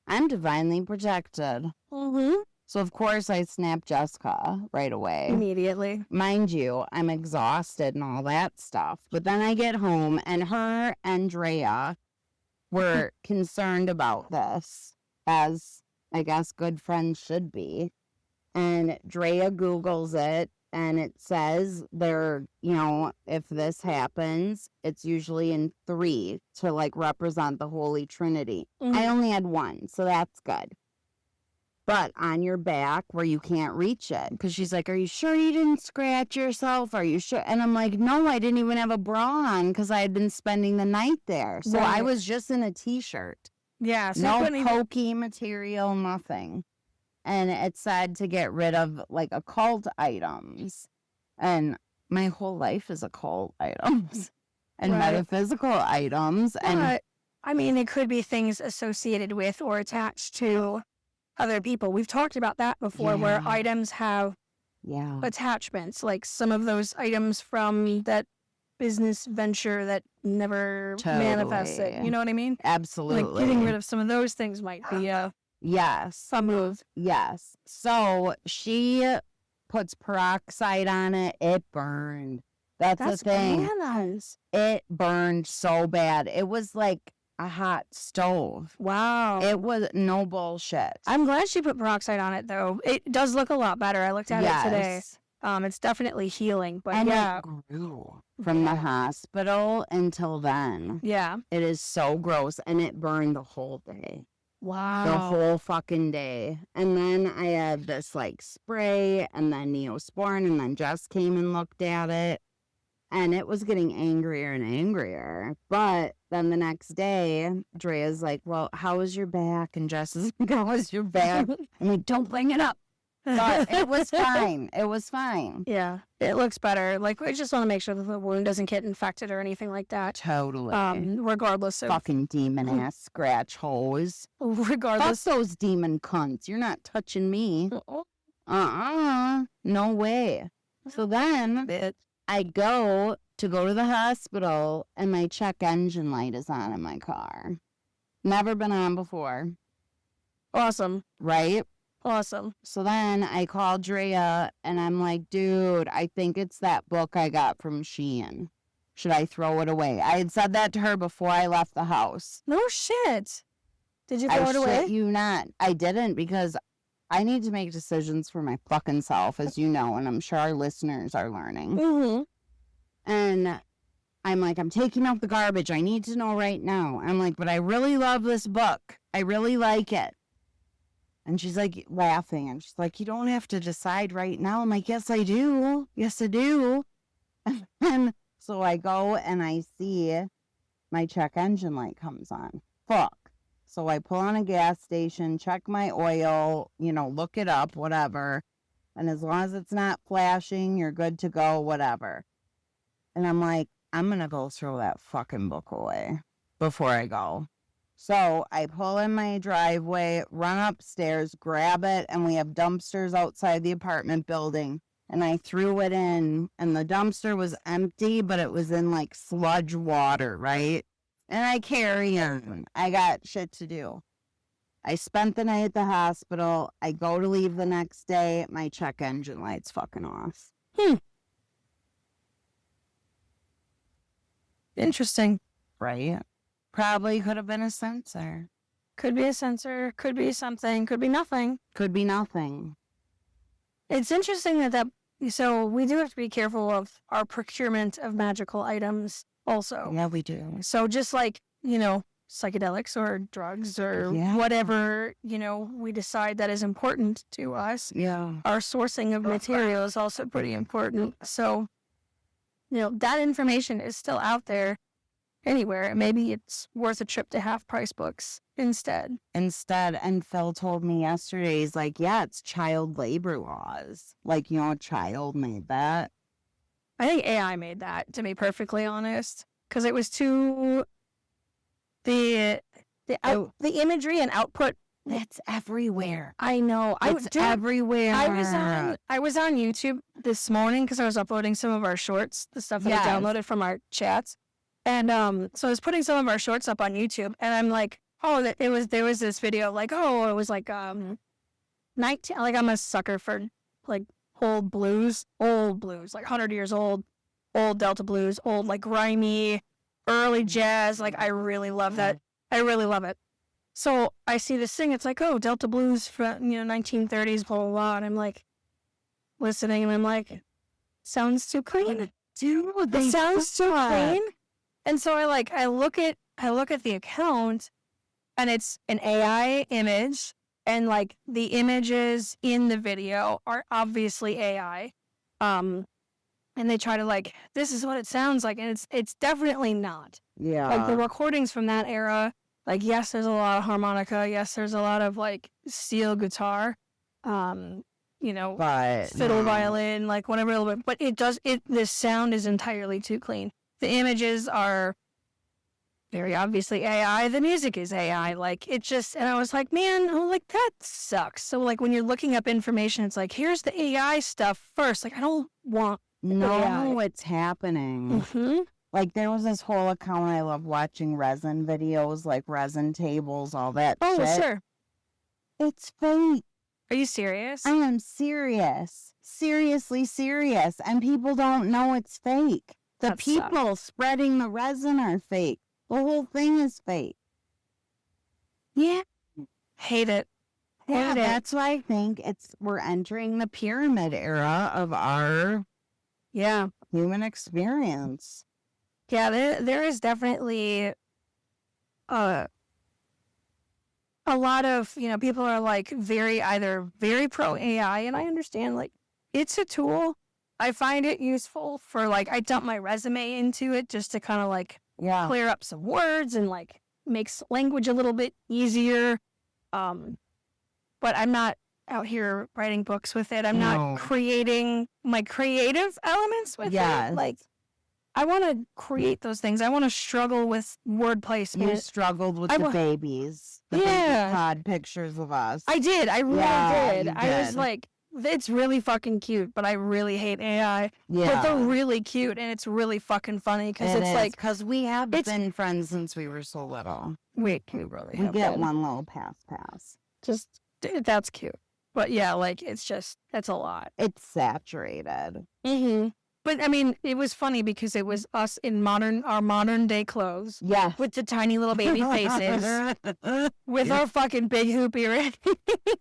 I'm divinely protected. Mm-hmm. So, of course, I snapped Jessica right away. Immediately. Mind you, I'm exhausted and all that stuff. But then I get home, and her and Drea were concerned about this, as I guess good friends should be. And Drea Googles it, and it says if this happens, it's usually in 3 to like represent the Holy Trinity. Mm-hmm. I only had 1, so that's good. But on your back where you can't reach it, because she's like, are you sure you didn't scratch yourself? Are you sure? And I'm like, no, I didn't even have a bra on because I had been spending the night there. So I was just in a t-shirt. Yeah. So no pokey material, nothing. And it said to get rid of like occult items. And my whole life is occult items and metaphysical items. And I mean, it could be things associated with or attached to other people. We've talked about that before, where items have attachments, like some of those items from that business venture that never manifested. You know what I mean? Absolutely. Like getting rid of some of those things might be a move. Yes. So she puts peroxide on it. It burned. That's the thing. Bananas. It burned so bad. It was like a hot stove. Wow. It was no bullshit. I'm glad she put peroxide on it, though. It does look a lot better. I looked at it today. It's definitely healing, but it grew from the hospital until then. Yeah. It is so gross, and it burned the whole day. Wow. The whole fucking day. And then I had this like spray and then Neosporin, and then Jess came and looked at it, and it was getting angrier and angrier. But then the next day, Drea's like, well, how was your back? And Jess is like, how was your back? I'm like, don't bring it up. But it was fine. It was fine. Yeah, it looks better. Like, I just want to make sure that the wound doesn't get infected or anything like that. Totally. Regardless of... Fucking demon-ass scratch holes. Regardless... Fuck those demon cunts. You're not touching me. No way. So then, I go to the hospital, and my check engine light is on in my car. Never been on before. Awesome. Right? Awesome. So then I called Drea, and I'm like, dude, I think it's that book I got from Shein. Should I throw it away? I had said that to her before I left the house. No shit. Did you throw it away? I shit you not. I didn't, because I need to make decisions for my fucking self, as you know, and I'm sure our listeners are learning. Mm-hmm. And I'm like, I'm taking out the garbage. I need to know right now. I'm like, but I really love this book. I really like it. And she's like laughing, and she's like, you don't have to decide right now. I'm like, yes, I do. Yes, I do. And so I go and I see my check engine light comes on. Fuck. So I pull on a gas station, check my oil, look it up, whatever. And as long as it's not flashing, you're good to go, whatever. And I'm like, I'm going to go throw that fucking book away before I go. So I pull in my driveway, run upstairs, grab it, and we have dumpsters outside the apartment building. And I threw it in, and the dumpster was empty, but it was in like sludge water, right? And I carry on. I got shit to do. I spent the night at the hospital. I go to leave the next day. My check engine light's fucking off. Interesting. Right? Probably could have been a sensor. Could be a sensor, could be something, could be nothing. Could be nothing. It's interesting so we do have to be careful of our procurement of magical items also. Yeah, we do. So just like, psychedelics or drugs or Yeah. whatever, we decide that is important to us. Yeah. Our sourcing of material is also pretty important. So, that information is still out there anywhere. Maybe it's worth a trip to Half Price Books instead. And Phil told me yesterday, he's like, yeah, it's child labor laws. Like, a child made that. I think AI made that, to be perfectly honest, because it was too the imagery and output. It's everywhere. I know. It's everywhere. I was on YouTube this morning because I was uploading some of our shorts, the stuff that I downloaded from our chats, and so I was putting some of our shorts up on YouTube, and I'm like, there was this video like, it was like 19, like I'm a sucker for like old blues, like 100 years old Delta blues, old like grimy, early jazz. Like I really love that. I really love it. So I see this thing. It's like, Delta blues from 1930s, blah blah blah. And I'm like listening, and I'm like, sounds too clean. Dude, It sounds too clean. And so I look at the account, and it's an AI image. And like the images in the video are obviously AI, and they try to like, this is what it sounds like, and it's definitely not. Yeah. Like the recordings from that era, like yes, there's a lot of harmonica, yes, there's a lot of like steel guitar, but fiddle, violin, like whatever a little bit, but the sound is entirely too clean. The images are very obviously AI. The music is AI. Like, it just, and I was like, man, that sucks. So, like, when you're looking up information, it's like, here's the AI stuff first. Like, I don't want AI. What's happening. Mm-hmm. Like, there was this whole account, I love watching resin videos, like resin tables, all that shit. Oh, sure. It's fake. Are you serious? I am serious. Seriously serious. And people don't know it's fake. The people spreading the resin are fake. The whole thing is fake. Yeah. Hate it. Yeah, that's why I think we're entering the pyramid era of our human experience. Yeah, there is definitely a lot of, people are like either very pro AI, and I understand, like, it's a tool. I find it useful for, like, I dump my resume into it just to kind of like clear up some words and like makes language a little bit easier. But I'm not out here writing books with it. I'm not creating my creative elements with it. Like, I want to create those things. I want to struggle with word placement. You struggled with the babies. The baby pod pictures of us. I did. I really did. You I was like, it's really fucking cute, but I really hate AI. Yeah. But they're really cute, and it's really fucking funny because it's like... Because we have been friends since we were so little. We really We get one little pass. Just, that's cute. But yeah, like, it's just, that's a lot. It's saturated. Mm-hmm. But, I mean, it was funny because it was us in our modern day clothes. Yeah. With the tiny little baby faces. With our fucking big hoop earring.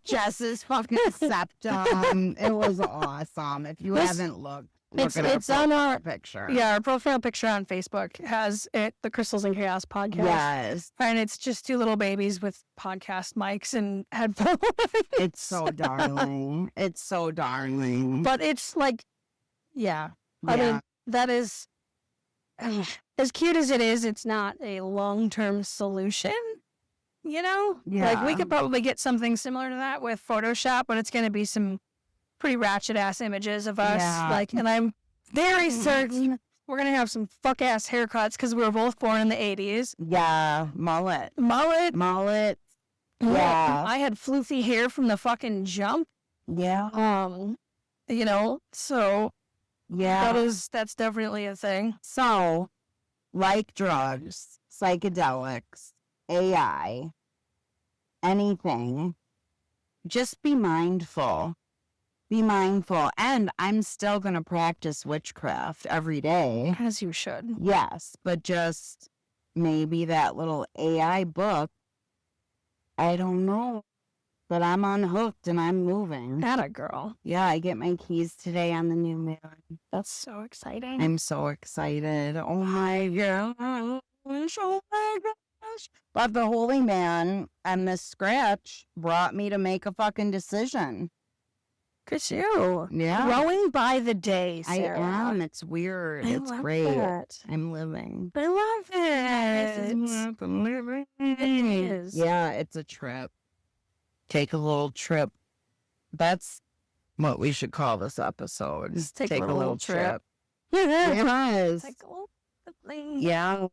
Jess's fucking septum. It was awesome. If you haven't looked, it's on our picture. Yeah, our profile picture on Facebook has it, the Crystals and Chaos podcast. Yes. And it's just two little babies with podcast mics and headphones. It's so darling. It's so darling. But it's like, I mean, that is, as cute as it is, it's not a long-term solution, Yeah. Like, we could probably get something similar to that with Photoshop, but it's going to be some pretty ratchet-ass images of us. Yeah. Like, and I'm very certain we're going to have some fuck-ass haircuts because we were both born in the 80s. Yeah. Mullet. Yeah. I had floofy hair from the fucking jump. Yeah. So... Yeah. That's definitely a thing. So, like drugs, psychedelics, AI, anything, just be mindful. Be mindful. And I'm still going to practice witchcraft every day. As you should. Yes, but just maybe that little AI book, I don't know. But I'm unhooked and I'm moving. Atta girl. Yeah, I get my keys today on the new moon. That's so exciting. I'm so excited. Oh my gosh. Oh my gosh. But the holy man and Miss Scratch brought me to make a fucking decision. Good you. Yeah. Growing by the day, I Sarah. am. It's weird. It's love great. that. I'm living. I love it. I'm living. It is. Yeah, it's a trip. Take a little trip. That's what we should call this episode. Just take a little trip. Yes. Take a little thing. Yeah,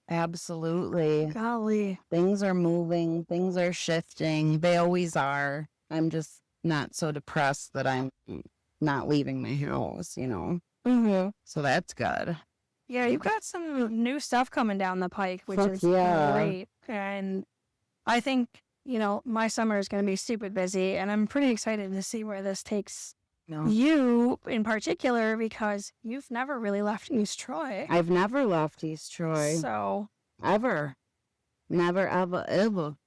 absolutely. Golly. Things are moving. Things are shifting. They always are. I'm just not so depressed that I'm not leaving my house, you know? Mm-hmm. So that's good. Yeah, you've got some new stuff coming down the pike, which is great. And I think, you know, my summer is going to be super busy, and I'm pretty excited to see where this takes you in particular, because you've never really left East Troy. I've never left East Troy. So. Ever. Never, ever, ever.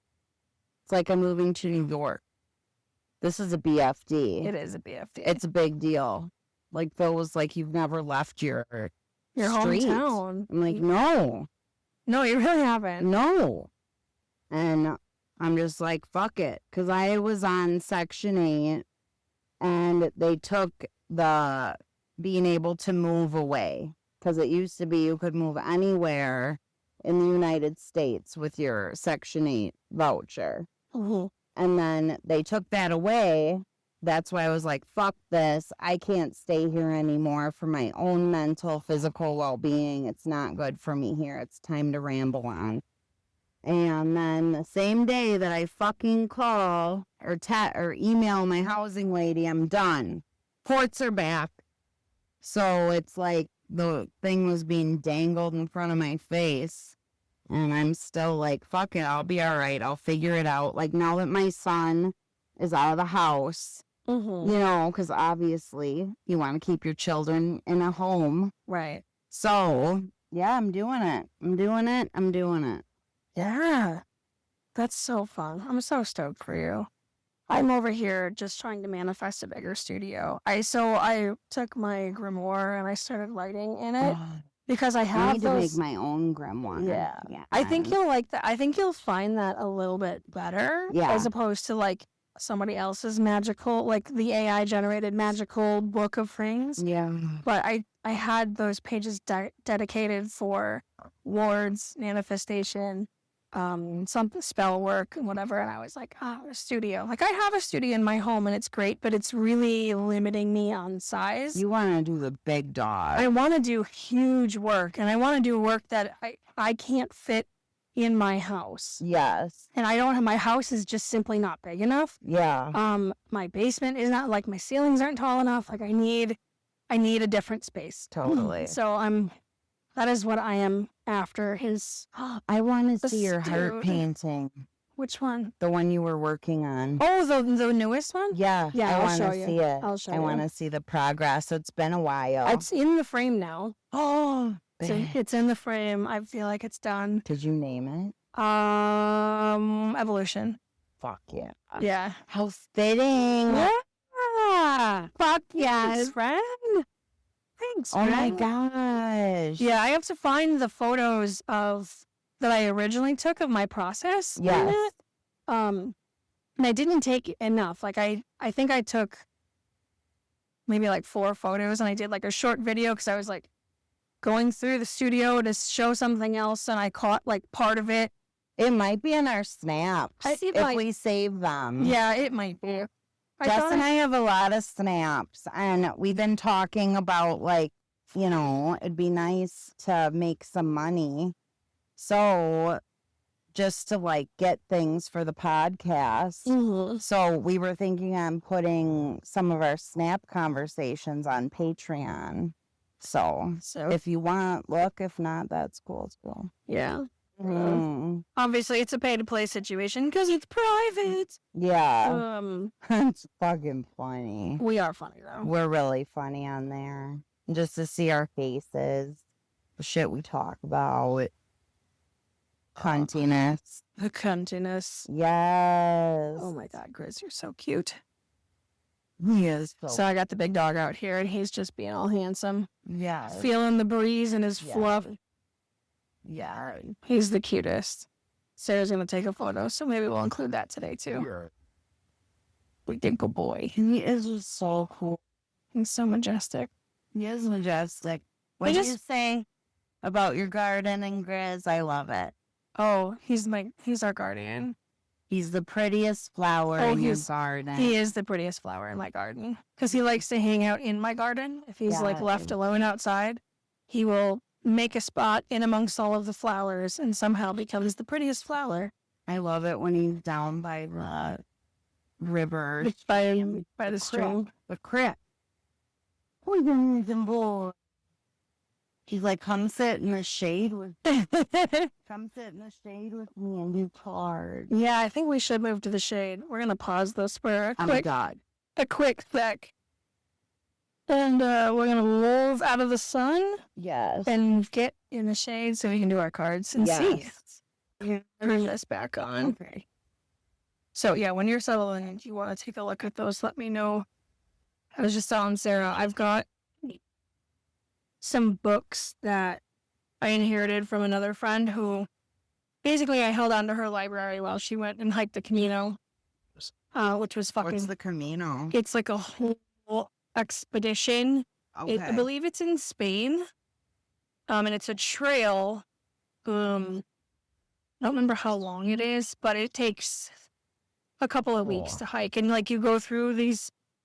It's like I'm moving to New York. This is a BFD. It is a BFD. It's a big deal. Like, Phil was like, you've never left your street. Hometown. I'm like, no. No, you really haven't. No. And I'm just like, fuck it. Because I was on Section 8, and they took the being able to move away. Because it used to be you could move anywhere in the United States with your Section 8 voucher. Mm-hmm. And then they took that away. That's why I was like, fuck this. I can't stay here anymore for my own mental, physical well-being. It's not good for me here. It's time to ramble on. And then the same day that I fucking call or email my housing lady, I'm done. Ports are back. So it's like the thing was being dangled in front of my face. And I'm still like, fuck it, I'll be all right. I'll figure it out. Like, now that my son is out of the house, you know, because obviously you want to keep your children in a home. Right. So, yeah, I'm doing it. I'm doing it. Yeah. That's so fun. I'm so stoked for you. I'm over here just trying to manifest a bigger studio. I took my grimoire and I started writing in it. Because I have to make my own grimoire. Yeah. I think you'll like that. I think you'll find that a little bit better. Yeah. As opposed to like somebody else's magical, like the AI generated magical book of things. Yeah. But I had those pages dedicated for wards, manifestation, some spell work and whatever. And I was like, a studio. Like, I have a studio in my home and it's great, but it's really limiting me on size. You want to do the big dog. I want to do huge work, and I want to do work that I can't fit in my house. Yes. And my house is just simply not big enough. Yeah. My basement is not, like, my ceilings aren't tall enough. Like, I need a different space. Totally. So that is what I am after is. I want to see your heart painting. Which one? The one you were working on. Oh, the newest one? Yeah. Yeah, I want to see it. I'll show you. I want to see the progress. It's been a while. It's in the frame now. Oh. It's in the frame. I feel like it's done. Did you name it? Evolution. Fuck yeah. Yeah. How fitting. Yeah. Fuck yes, friend. Thanks, Oh friend. my gosh. Yeah, I have to find the photos that I originally took of my process. Yes. And I didn't take enough. Like I think I took maybe like 4 photos, and I did like a short video because I was like going through the studio to show something else, and I caught like part of it. It might be in our snaps if we save them. Yeah, it might be. Jess and I have a lot of snaps, and we've been talking about, like, you know, it'd be nice to make some money. So, just to, like, get things for the podcast. Mm-hmm. So, we were thinking on putting some of our snap conversations on Patreon. So if you want, look. If not, that's cool. It's cool. Yeah. Obviously, it's a pay-to-play situation because it's private. Yeah. It's fucking funny. We are funny, though. We're really funny on there. Just to see our faces, the shit we talk about, cuntiness. The cuntiness. Yes. Oh my God, Grizz, you're so cute. He is. So I got the big dog out here, and he's just being all handsome. Yeah. Feeling the breeze and his fluff. Yeah. He's the cutest. Sarah's going to take a photo, so maybe we'll include that today, too. We think a boy. He is just so cool. He's so majestic. He is majestic. What did you say about your gardening, Grizz? I love it. Oh, he's our guardian. He's the prettiest flower in your garden. He is the prettiest flower in my garden. Because he likes to hang out in my garden. If he's like left alone outside, he will make a spot in amongst all of the flowers and somehow becomes the prettiest flower. I love it when he's down by the river. By the stream. The creek. Boy. He's like, come sit in the shade with me. Come sit in the shade with me and do cards. Yeah, I think we should move to the shade. We're going to pause this for a quick sec. And we're going to move out of the sun. Yes. And get in the shade so we can do our cards and see. Turn this back on. Okay. So, yeah, when you're settling and you want to take a look at those, let me know. I was just telling Sarah, I've got some books that I inherited from another friend who basically I held on to her library while she went and hiked the Camino, which was fucking... What's the Camino? It's like a whole expedition. Okay. I believe it's in Spain, and it's a trail. I don't remember how long it is, but it takes a couple of weeks to hike, and like you go through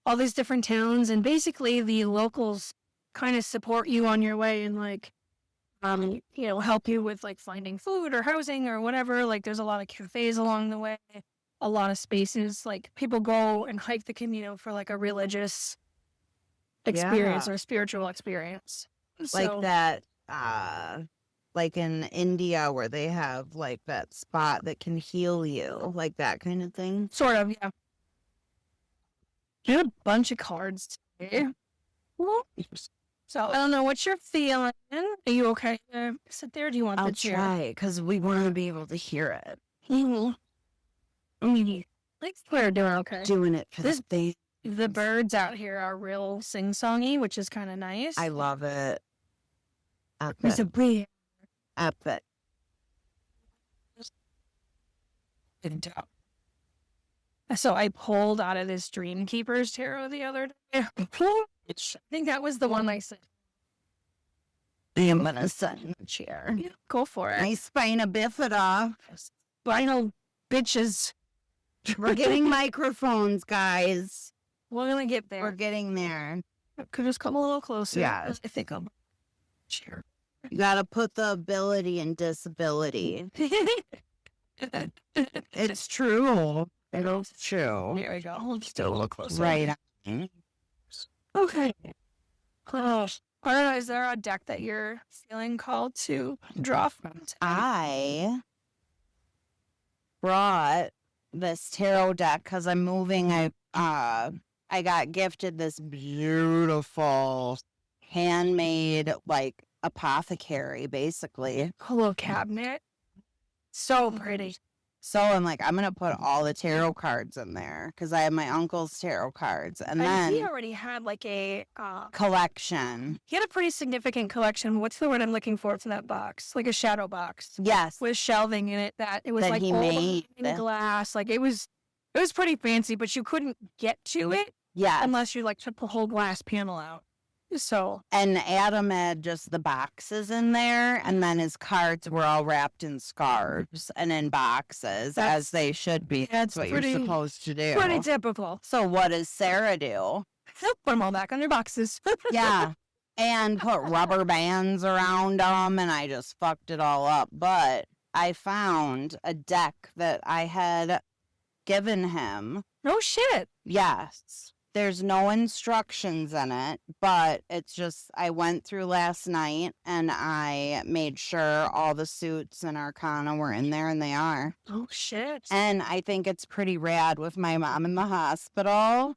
all these different towns, and basically the locals kind of support you on your way and like help you with like finding food or housing or whatever. Like there's a lot of cafes along the way, a lot of spaces. Like people go and hike the Camino for like a religious experience or spiritual experience. Like that like in India where they have like that spot that can heal you, like that kind of thing. Sort of, yeah. I had a bunch of cards today. So I don't know, what's your feeling? Are you okay to sit there? Or do you want the chair? I'll try, because we want to be able to hear it. Like we're doing okay. Doing it for this thing. The birds out here are real sing-songy, which is kind of nice. I love it. It's a breeze. Epic. So I pulled out of this Dreamkeepers tarot the other day. I think that was the one I said. I'm going to sit in the chair. Yeah, go for it. My spina bifida. Spinal bitches. We're getting microphones, guys. We're going to get there. We're getting there. Could just come a little closer. Yeah. I think I'm chair. You got to put the ability in disability. It's true. It's true. Here we go. Still a little closer. Right. Okay. I don't know. Is there a deck that you're feeling called to draw from today? I brought this tarot deck because I'm moving. I got gifted this beautiful handmade like apothecary, basically. A little cabinet. So pretty. So I'm like, I'm gonna put all the tarot cards in there because I have my uncle's tarot cards, and then he already had like a collection. He had a pretty significant collection. What's the word I'm looking for? It's in that box, like a shadow box. Yes, with shelving in it. That it was that like he made in glass. Like it was pretty fancy, but you couldn't get to it. Yeah, unless you like took the whole glass panel out. So and Adam had just the boxes in there, and then his cards were all wrapped in scarves and in boxes, as they should be. That's what you're supposed to do. Pretty typical. So what does Sarah do? Put them all back on their boxes. Yeah, and put rubber bands around them, and I just fucked it all up. But I found a deck that I had given him. No shit. Yes. There's no instructions in it, but it's just, I went through last night and I made sure all the suits and arcana were in there, and they are. Oh, shit. And I think it's pretty rad with my mom in the hospital.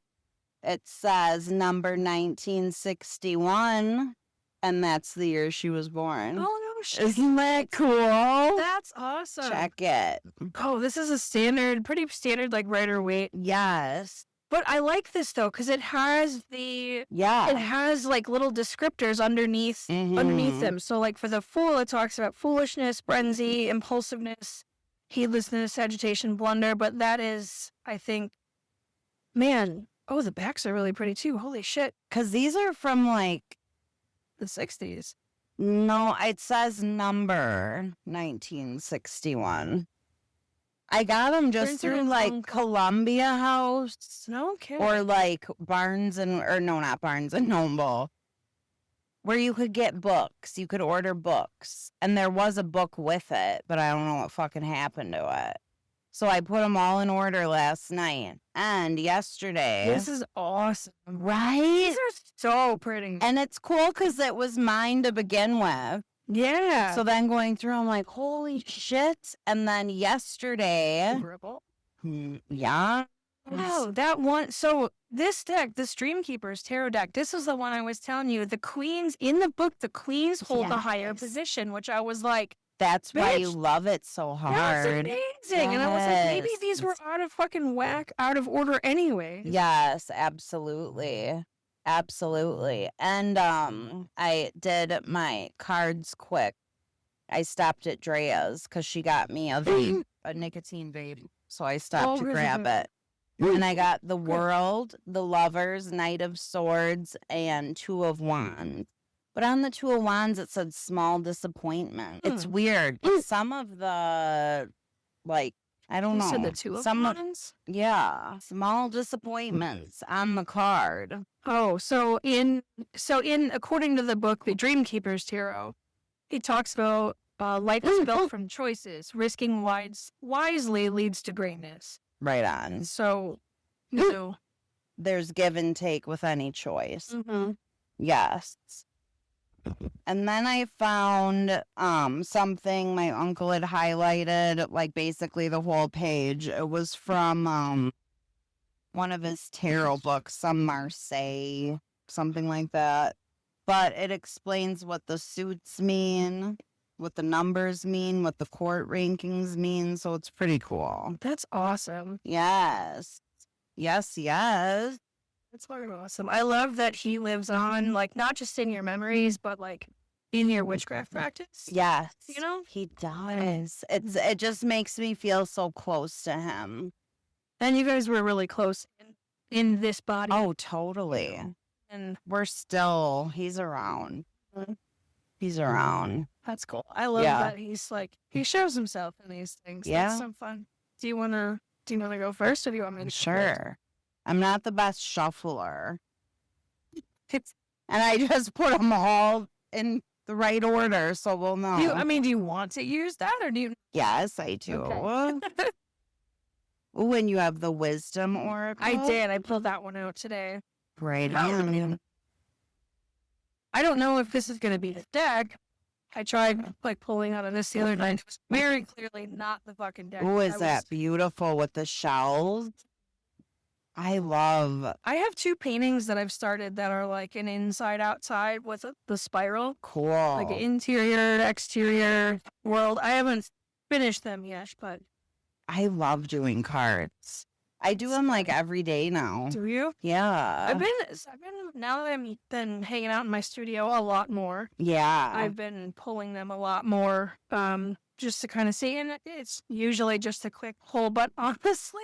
It says number 1961, and that's the year she was born. Oh, no shit. Isn't that cool? That's awesome. Check it. Oh, this is a pretty standard, like, Rider-Waite. Yes. But I like this though, because it has it has like little descriptors underneath them. So like for the Fool, it talks about foolishness, frenzy, impulsiveness, heedlessness, agitation, blunder, but that is, I think, man, oh, the backs are really pretty too. Holy shit. Because these are from like The 60s. No, it says number 1961. I got them just Printer through in like Hong Kong. Columbia House No kidding. or like not Barnes and Noble, where you could get books. You could order books. And there was a book with it, but I don't know what fucking happened to it. So I put them all in order last night and yesterday. This is awesome. Right? These are so pretty. And it's cool because it was mine to begin with. Yeah. So then going through, I'm like, holy shit. And then yesterday, yeah. Wow, that one. So this deck, the Streamkeeper's Tarot deck, this is the one I was telling you. The queens, in the book, the queens hold the higher position, which I was like, that's why you bitch, love it so hard. that's amazing. And I was like, maybe these were out of fucking whack, out of order anyway. Yes, absolutely. Absolutely. And I did my cards quick. I stopped at Drea's because she got me a vape, a nicotine vape. So I stopped to grab it. And I got the World, the Lovers, Knight of Swords, and Two of Wands. But on the Two of Wands, it said small disappointment. It's weird. Some of the, like, I don't know. You said the Two of Wands? Yeah. Small disappointments on the card. Oh, so in according to the book, The Dreamkeeper's Tarot, it talks about life is built from choices. Risking wisely leads to greatness. Right on. So there's give and take with any choice. Mm-hmm. Yes. And then I found something my uncle had highlighted, like basically the whole page. It was from one of his tarot books, some Marseille, something like that. But it explains what the suits mean, what the numbers mean, what the court rankings mean. So it's pretty cool. That's awesome. Yes. Yes, yes. That's fucking awesome. I love that he lives on, like, not just in your memories, but like in your witchcraft practice. Yes. You know? He does. It just makes me feel so close to him. And you guys were really close in this body. Oh, totally. And we're still, he's around. He's around. That's cool. I love that he's like, he shows himself in these things. Yeah. That's so fun. Do you want to go first, or do you want me to? Sure. I'm not the best shuffler. And I just put them all in the right order, so we'll know. Do you want to use that, or do you? Yes, I do. Okay. Ooh, and you have the Wisdom Oracle? I did. I pulled that one out today. Right on. I don't know if this is going to be the deck. I tried like pulling out of this the other night. It was very clearly not the fucking deck. Ooh, is that beautiful with the shells? I have two paintings that I've started that are like an inside-outside with the spiral. Cool. Like an interior to exterior world. I haven't finished them yet, but I love doing cards. I do them like every day now. Do you? Yeah. I've been now that I've been hanging out in my studio a lot more. Yeah. I've been pulling them a lot more, just to kind of see, and it's usually just a quick pull, but honestly,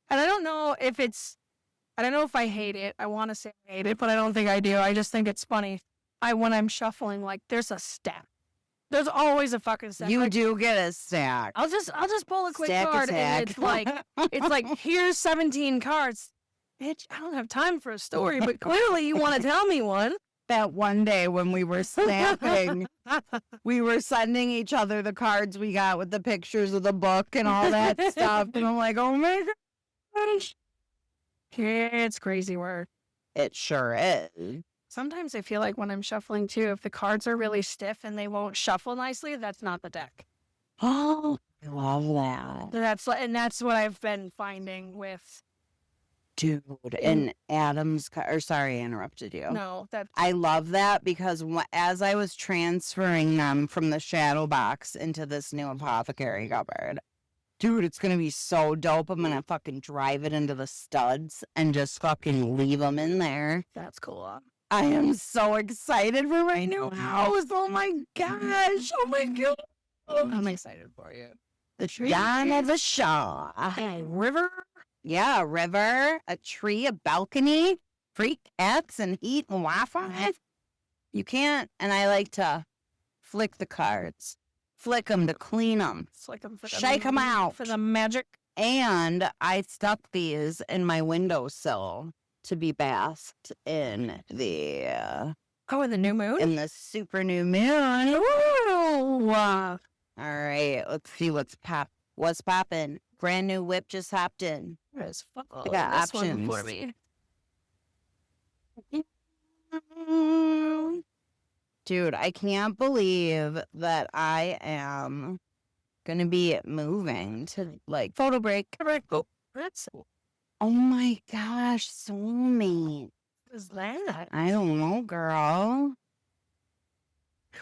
and I don't know if I hate it. I want to say I hate it, but I don't think I do. I just think it's funny. When I'm shuffling, like, there's a stack. There's always a fucking stack. You do get a stack. I'll just pull a quick Stack card, attack. and it's like, here's 17 cards. Bitch, I don't have time for a story, but clearly you want to tell me one. That one day when we were snapping, we were sending each other the cards we got with the pictures of the book and all that stuff. And I'm like, oh my gosh. It's crazy work. It sure is. Sometimes I feel like when I'm shuffling too, if the cards are really stiff and they won't shuffle nicely, that's not the deck. Oh, I love that. That's what I've been finding with. Dude, and Adam's, sorry, I interrupted you. No, I love that because as I was transferring them from the shadow box into this new apothecary cupboard, dude, it's going to be so dope. I'm going to fucking drive it into the studs and just fucking leave them in there. That's cool. I am so excited for my new house. Oh my gosh. Oh my God. I'm excited for you. The tree. Down at the shore. A river. Yeah, a river, a tree, a balcony, free cats and heat and Wi-Fi. You can't, and I like to flick the cards. Flick them to clean them. Flick 'em for the Shake 'em out. For the magic. And I stuck these in my windowsill to be basked in the in the new moon? in the super new moon. Ooh. All right, let's see what's popping. Brand new whip just hopped in. There's I got options for me. Dude, I can't believe that I am gonna be moving to like Photo break. Oh, that's oh my gosh, soulmate. what is that? I don't know, girl.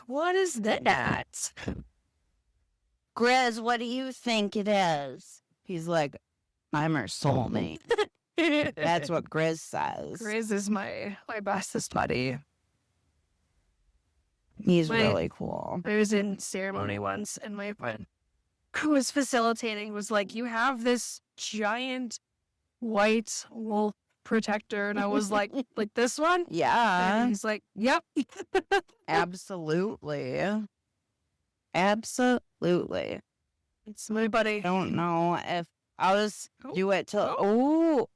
What is that? Grizz, what do you think it is? He's like, I'm her soulmate. That's what Grizz says. Grizz is my bestest buddy. He's really cool. I was in ceremony once, and my friend who was facilitating was like, "You have this giant white wolf protector," and I was like this one? Yeah. And he's like, "Yep." Absolutely. Absolutely. It's my buddy. I don't know if I'll just do it till. Oh.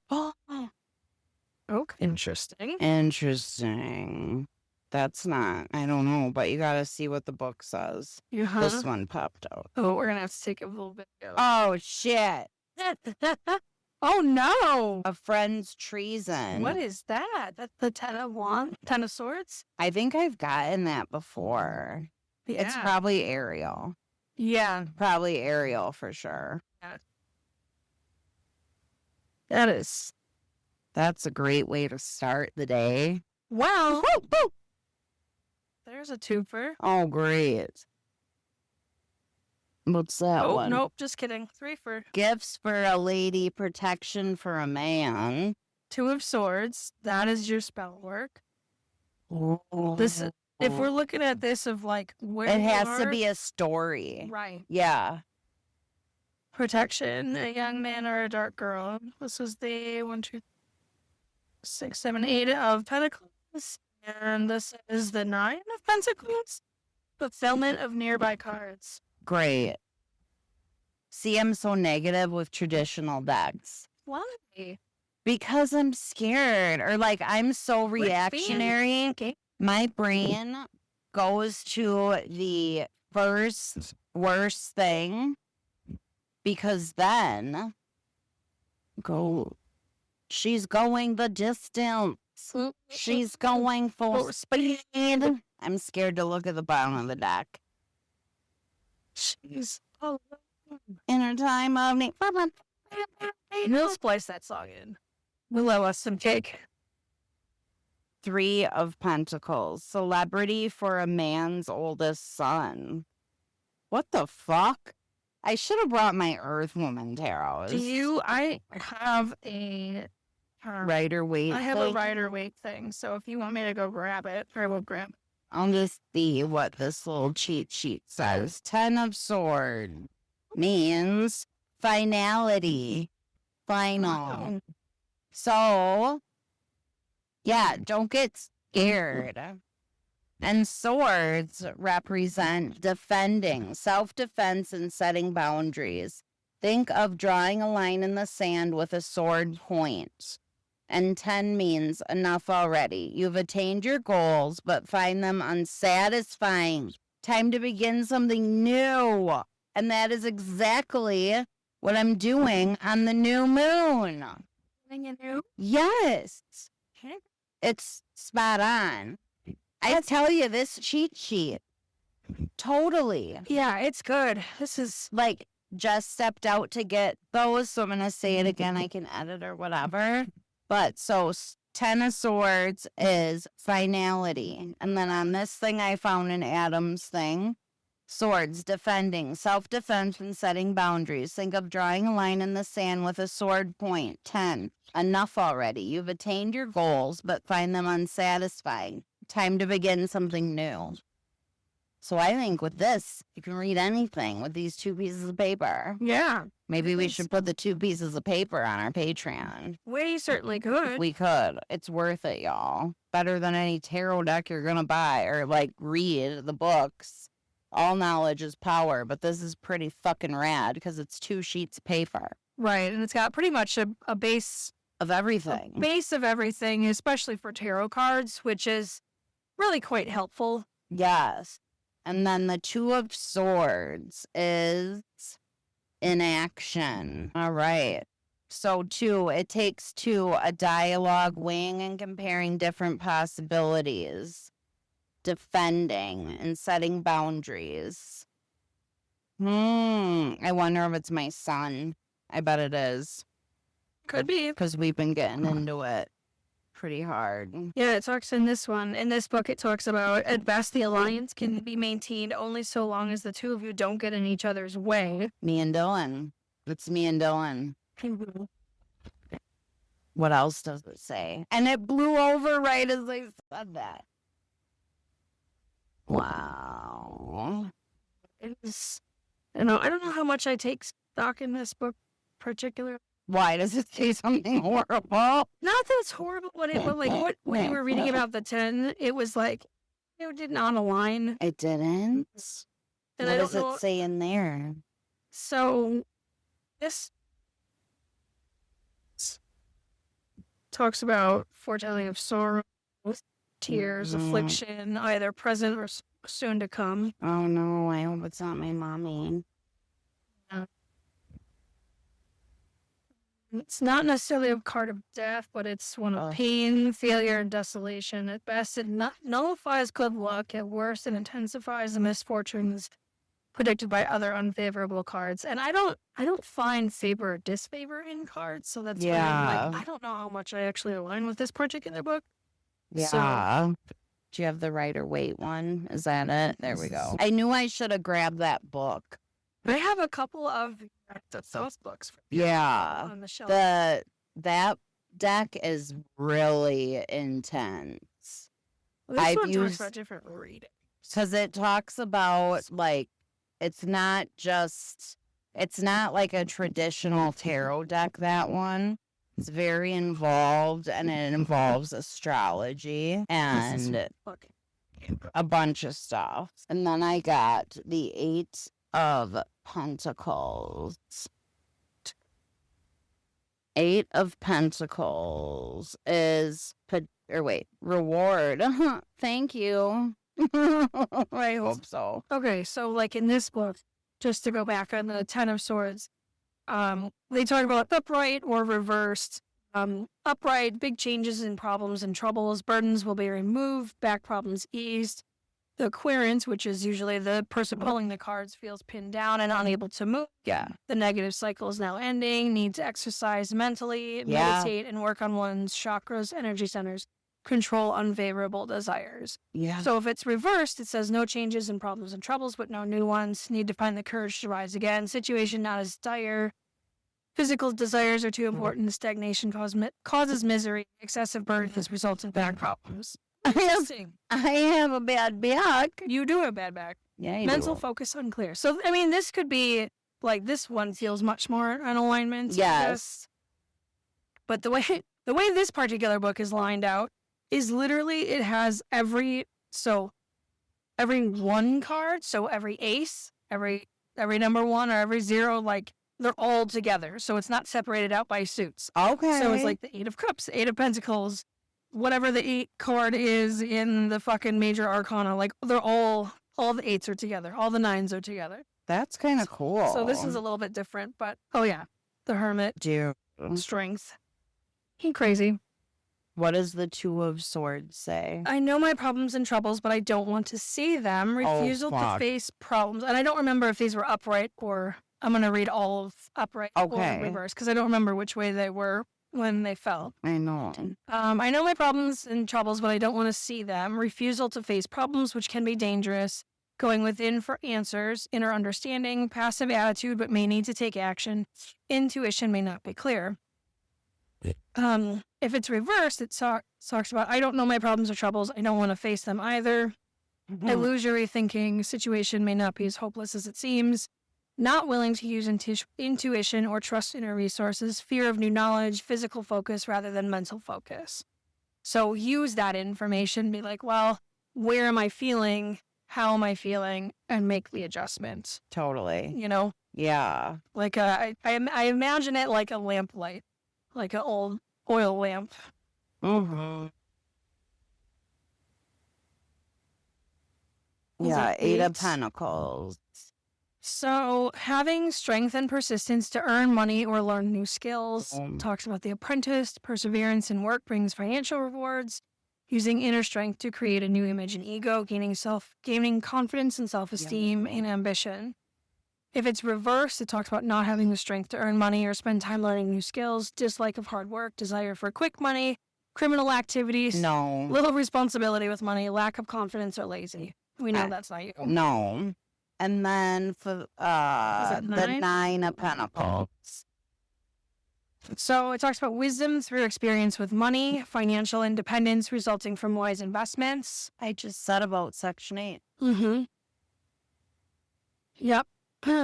Okay. Interesting. Interesting. That's not, I don't know, but you gotta see what the book says. This one popped out. Oh, we're gonna have to take a little bit. Oh, shit. Oh, no. A friend's treason. What is that? That's the Ten of Wands? Ten of Swords? I think I've gotten that before. Yeah. It's probably Ariel. Yeah. Probably Ariel for sure. That is. That's a great way to start the day. Wow. There's a twofer. Oh, great. What's that one? Nope, just kidding. Threefer. Gifts for a lady, protection for a man. Two of Swords. That is your spell work. Ooh. This, if we're looking at this of like where it you has to are, be a story. right. Yeah. Protection, a young man or a dark girl. This is the 1, 2, 6, 7, 8 of Pentacles. And this is the 9 of Pentacles. Fulfillment of nearby cards. Great. See, I'm so negative with traditional decks. Why? Because I'm scared, or like I'm so reactionary. Okay. My brain goes to the first worst thing, because then she's going the distance. She's going full speed. I'm scared to look at the bottom of the deck. She's alone. In her time of need. We'll splice that song in. We'll owe us some cake. 3 of Pentacles. Celebrity for a man's oldest son. What the fuck? I should have brought my Earth Woman tarot. I have a Rider-Waite I have thing? a Rider-Waite thing, so if you want me to go grab it, I will grab it. I'll just see what this little cheat sheet says. 10 of Swords means finality. Final. Wow. So, yeah, don't get scared. And swords represent defending, self-defense, and setting boundaries. Think of drawing a line in the sand with a sword point. And 10 means enough already. You've attained your goals, but find them unsatisfying. Time to begin something new. And that is exactly what I'm doing on the new moon. Yes. It's spot on. I tell you, this cheat sheet. Totally. Yeah, it's good. This is Like, just stepped out to get those, so I'm going to say it again. I can edit or whatever. But so 10 of Swords is finality. And then on this thing I found in Adam's thing, swords, defending, self-defense, and setting boundaries. Think of drawing a line in the sand with a sword point. 10. Enough already. You've attained your goals, but find them unsatisfying. Time to begin something new. So I think with this, you can read anything with these 2 pieces of paper. Yeah. Maybe we should put the 2 pieces of paper on our Patreon. We certainly could. We could. It's worth it, y'all. Better than any tarot deck you're going to buy or, like, read the books. All knowledge is power, but this is pretty fucking rad because it's 2 sheets of paper. Right, and it's got pretty much a base of everything. A base of everything, especially for tarot cards, which is really quite helpful. Yes. And then the 2 of Swords is inaction. All right. So 2, it takes 2, a dialogue, weighing and comparing different possibilities, defending and setting boundaries. I wonder if it's my son. I bet it is. Could be. Because we've been getting into it pretty hard. Yeah, it talks in this one. In this book, it talks about, at best, the alliance can be maintained only so long as the 2 of you don't get in each other's way. Me and Dylan. It's me and Dylan. What else does it say? And it blew over right as I said that. Wow. It is, I don't know how much I take stock in this book particularly. Why does it say something horrible? Not that it's horrible, but when you were reading about the 10, it was like, it did not align. It didn't? And what does it say in there? So, this talks about foretelling of sorrow, tears, affliction, either present or soon to come. Oh no, I hope it's not my mommy. It's not necessarily a card of death, but it's one of pain, failure, and desolation. At best, it nullifies good luck. At worst, it intensifies the misfortunes predicted by other unfavorable cards. And I don't find favor or disfavor in cards, so that's why I don't know how much I actually align with this particular book. Yeah. So, do you have the Rider-Waite one? Is that it? There we go. I knew I should have grabbed that book. I have a couple of those books on the shelf. That deck is really intense. Well, this one talks about different reading. Because it talks about, like, it's not like a traditional tarot deck, that one. It's very involved, and it involves astrology and a bunch of stuff. And then I got the 8 of Pentacles. 8 of Pentacles is reward. Thank you. I hope so. Okay, so like in this book, just to go back on the 10 of Swords, they talk about upright or reversed. Upright, big changes in problems and troubles, burdens will be removed, back problems eased. The querent, which is usually the person pulling the cards, feels pinned down and unable to move. Yeah. The negative cycle is now ending. Need to exercise mentally, meditate, and work on one's chakras, energy centers. Control unfavorable desires. Yeah. So if it's reversed, it says no changes in problems and troubles, but no new ones. Need to find the courage to rise again. Situation not as dire. Physical desires are too important. Stagnation causes misery. Excessive burdens result in back problems. I have a bad back. You do have a bad back. Yeah, you Mental do. focus unclear. So, I mean, this could be, like, this one feels much more in alignment. Yes. But the way this particular book is lined out is literally, it has every one card, so every ace, every number 1 or every 0, like, they're all together. So it's not separated out by suits. Okay. So it's like the 8 of Cups, 8 of Pentacles, whatever the 8 card is in the fucking major arcana, like they're all the 8s are together, all the 9s are together. That's kind of cool. So this is a little bit different, but the Hermit, strength. Crazy. What does the 2 of Swords say? I know my problems and troubles, but I don't want to see them. Refusal to face problems. And I don't remember if these were upright or I'm going to read all of upright or reverse because I don't remember which way they were when they fell. I know. I know my problems and troubles, but I don't want to see them. Refusal to face problems, which can be dangerous. Going within for answers. Inner understanding. Passive attitude, but may need to take action. Intuition may not be clear. If it's reversed, it talks about I don't know my problems or troubles. I don't want to face them either. illusory thinking, situation may not be as hopeless as it seems, not willing to use intuition or trust inner resources, fear of new knowledge, physical focus rather than mental focus. So use that information, be like, well, where am I feeling? How am I feeling? And make the adjustments. Totally. You know? Yeah. Like I imagine it like a lamp light, like an old oil lamp. Mm-hmm. Yeah, 8 of Pentacles. So having strength and persistence to earn money or learn new skills. Talks about the apprentice. Perseverance in work brings financial rewards. Using inner strength to create a new image and ego, gaining confidence and self-esteem and ambition. If it's reversed, it talks about not having the strength to earn money or spend time learning new skills, dislike of hard work, desire for quick money, criminal activities, little responsibility with money, lack of confidence, or lazy. We know that's not you. No. And then for the 9 of Pentacles. So it talks about wisdom through experience with money, financial independence resulting from wise investments. I just said about Section 8. Mm-hmm. Yep.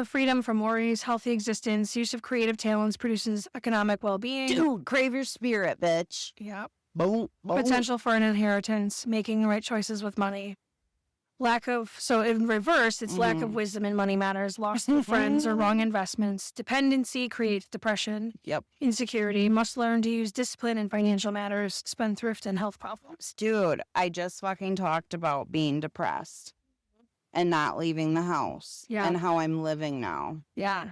Freedom from worries, healthy existence, use of creative talents produces economic well-being. Dude, crave your spirit, bitch. Yep. Boom. Potential for an inheritance, making the right choices with money. So in reverse, it's lack of wisdom in money matters, loss of friends or wrong investments. Dependency creates depression. Yep. Insecurity, must learn to use discipline in financial matters, spendthrift and health problems. Dude, I just fucking talked about being depressed and not leaving the house and how I'm living now. Yeah.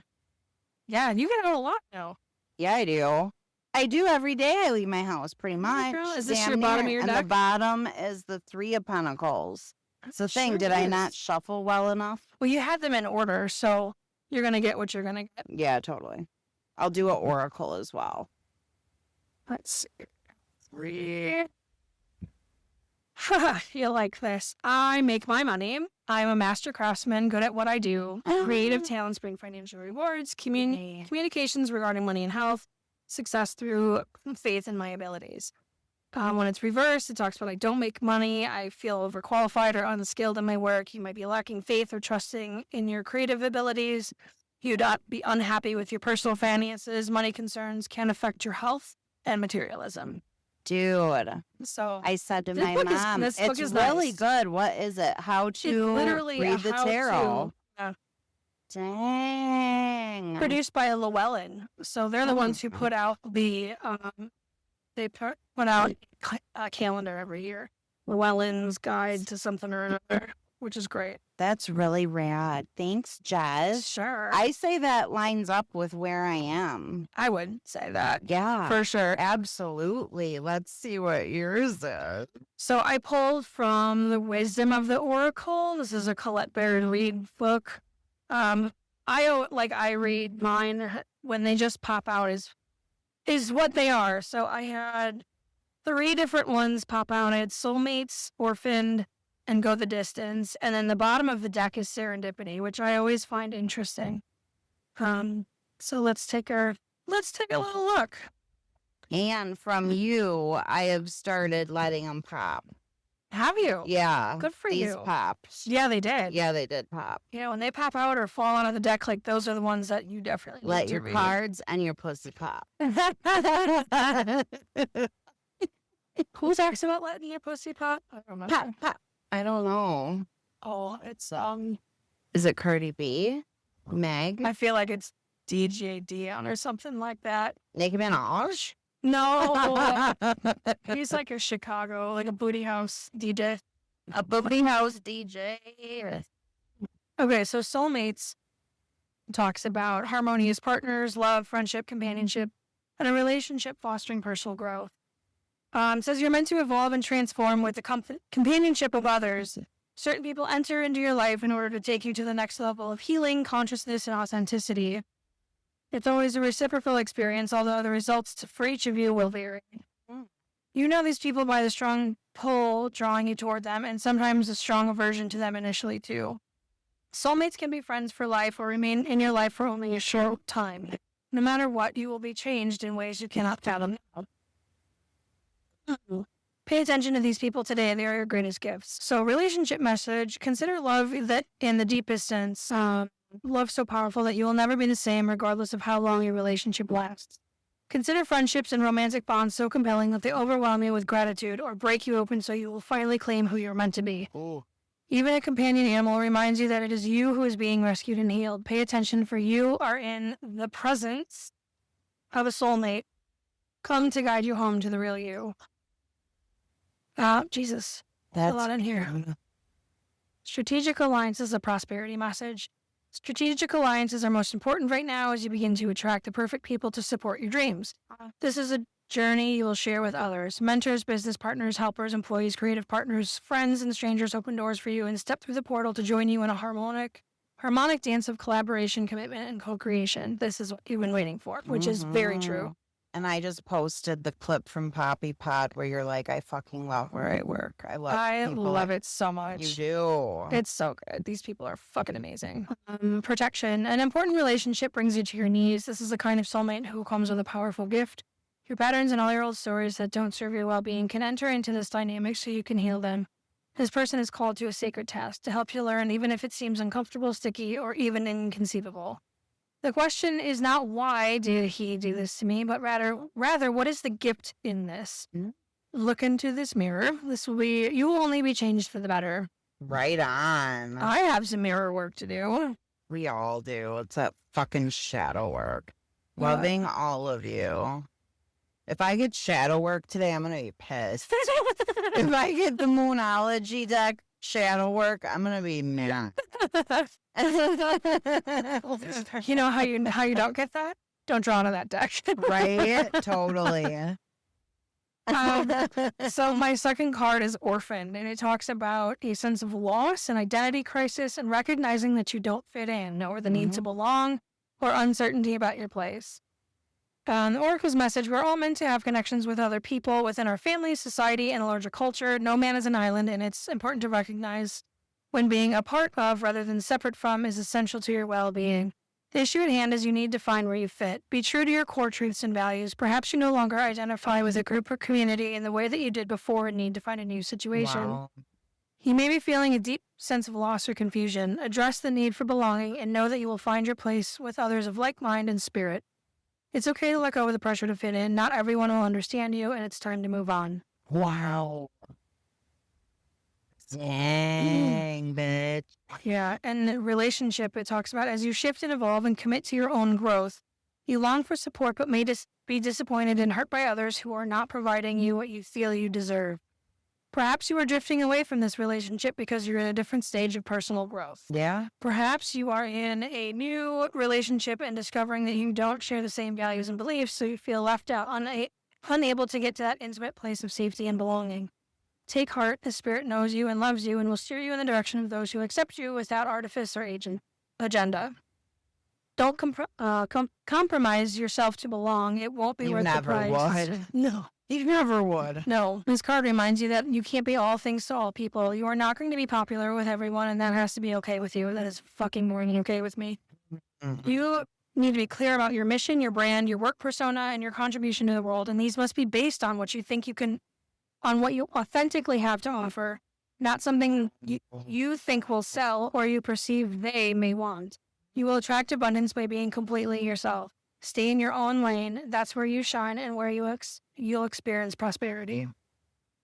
Yeah, you get out a lot now. Yeah, I do. I do every day. I leave my house pretty much. Girl, is this your bottom of your deck? And the bottom is the 3 of Pentacles. It's the thing. Did I not shuffle well enough? Well, you had them in order, so you're going to get what you're going to get. Yeah, totally. I'll do an oracle as well. Let's see. 3. You like this. I make my money. I'm a master craftsman, good at what I do. Creative talents bring financial rewards. Communications regarding money and health. Success through faith in my abilities. When it's reversed, it talks about I don't make money, I feel overqualified or unskilled in my work. You might be lacking faith or trusting in your creative abilities. You'd be unhappy with your personal finances. Money concerns can affect your health and materialism. Dude. So I said to my mom, it's really nice. Good. What is it? How to read the tarot. Dang. Produced by Llewellyn. So they're the ones who put out the... They put out a calendar every year. Llewellyn's Guide to something or another, which is great. That's really rad. Thanks, Jess. Sure. I say that lines up with where I am. I would say that. Yeah. For sure. Absolutely. Let's see what yours is. So I pulled from The Wisdom of the Oracle. This is a Colette Baron-Reid book. I read mine when they just pop out is what they are. So I had 3 different ones pop out. I had Soulmates, Orphaned, and Go the Distance. And then the bottom of the deck is Serendipity, which I always find interesting. So let's take a little look. And from you, I have started letting them pop. Have you? Yeah. Good for you. These popped. Yeah, they did. Yeah, they did pop. Yeah, when they pop out or fall out of the deck, like those are the ones that you definitely let need to your read. Cards and your pussy pop. Who's asked about letting your pussy pop? I don't know. Pop. I don't know. Oh, it's Is it Cardi B? Meg? I feel like it's DJ Dion or something like that. Nicki Minaj? No, he's like a Chicago, like a booty house DJ. A booty house DJ. Okay, so Soulmates talks about harmonious partners, love, friendship, companionship, and a relationship fostering personal growth. Says you're meant to evolve and transform with the companionship of others. Certain people enter into your life in order to take you to the next level of healing, consciousness, and authenticity. It's always a reciprocal experience, although the results for each of you will vary. You know these people by the strong pull drawing you toward them, and sometimes a strong aversion to them initially, too. Soulmates can be friends for life or remain in your life for only a short time. No matter what, you will be changed in ways you cannot fathom now. Pay attention to these people today. They are your greatest gifts. So relationship message, consider love that in the deepest sense. Love so powerful that you will never be the same regardless of how long your relationship lasts. Consider friendships and romantic bonds so compelling that they overwhelm you with gratitude or break you open so you will finally claim who you're meant to be. Ooh. Even a companion animal reminds you that it is you who is being rescued and healed. Pay attention, for you are in the presence of a soulmate. Come to guide you home to the real you. Jesus. That's a lot in here. Strategic alliance is a prosperity message. Strategic alliances are most important right now as you begin to attract the perfect people to support your dreams. This is a journey you will share with others. Mentors, business partners, helpers, employees, creative partners, friends, and strangers open doors for you and step through the portal to join you in a harmonic dance of collaboration, commitment, and co-creation. This is what you've been waiting for, which is very true. And I just posted the clip from Poppy Pod where you're like, I fucking love where I work. I love it so much. You do. It's so good. These people are fucking amazing. Protection. An important relationship brings you to your knees. This is the kind of soulmate who comes with a powerful gift. Your patterns and all your old stories that don't serve your well-being can enter into this dynamic so you can heal them. This person is called to a sacred task to help you learn, even if it seems uncomfortable, sticky, or even inconceivable. The question is not why did he do this to me, but rather what is the gift in this? Mm-hmm. Look into this mirror. You will only be changed for the better. Right on. I have some mirror work to do. We all do. It's that fucking shadow work. Loving all of you. If I get shadow work today, I'm going to be pissed. If I get the Moonology deck shadow work, I'm going to be mad. You know how you don't get that? Don't draw on that deck. Right? Totally. So my second card is Orphaned, and it talks about a sense of loss and identity crisis and recognizing that you don't fit in or the need to belong or uncertainty about your place. The Oracle's message, we're all meant to have connections with other people within our family, society, and a larger culture. No man is an island, and it's important to recognize when being a part of rather than separate from is essential to your well-being. The issue at hand is you need to find where you fit. Be true to your core truths and values. Perhaps you no longer identify with a group or community in the way that you did before and need to find a new situation. Wow. You may be feeling a deep sense of loss or confusion. Address the need for belonging and know that you will find your place with others of like mind and spirit. It's okay to let go of the pressure to fit in. Not everyone will understand you, and it's time to move on. Wow. Dang, bitch. Yeah, and the relationship, it talks about as you shift and evolve and commit to your own growth, you long for support but may be disappointed and hurt by others who are not providing you what you feel you deserve. Perhaps you are drifting away from this relationship because you're in a different stage of personal growth. Yeah. Perhaps you are in a new relationship and discovering that you don't share the same values and beliefs, so you feel left out, unable to get to that intimate place of safety and belonging. Take heart, the Spirit knows you and loves you and will steer you in the direction of those who accept you without artifice or agenda. Don't compromise yourself to belong. It won't be worth the price. You never would. No. You never would. No. This card reminds you that you can't be all things to all people. You are not going to be popular with everyone, and that has to be okay with you. That is fucking more than okay with me. Mm-hmm. You need to be clear about your mission, your brand, your work persona, and your contribution to the world, and these must be based on what you think you can, on what you authentically have to offer, not something you think will sell or you perceive they may want. You will attract abundance by being completely yourself. Stay in your own lane. That's where you shine and where you'll experience prosperity.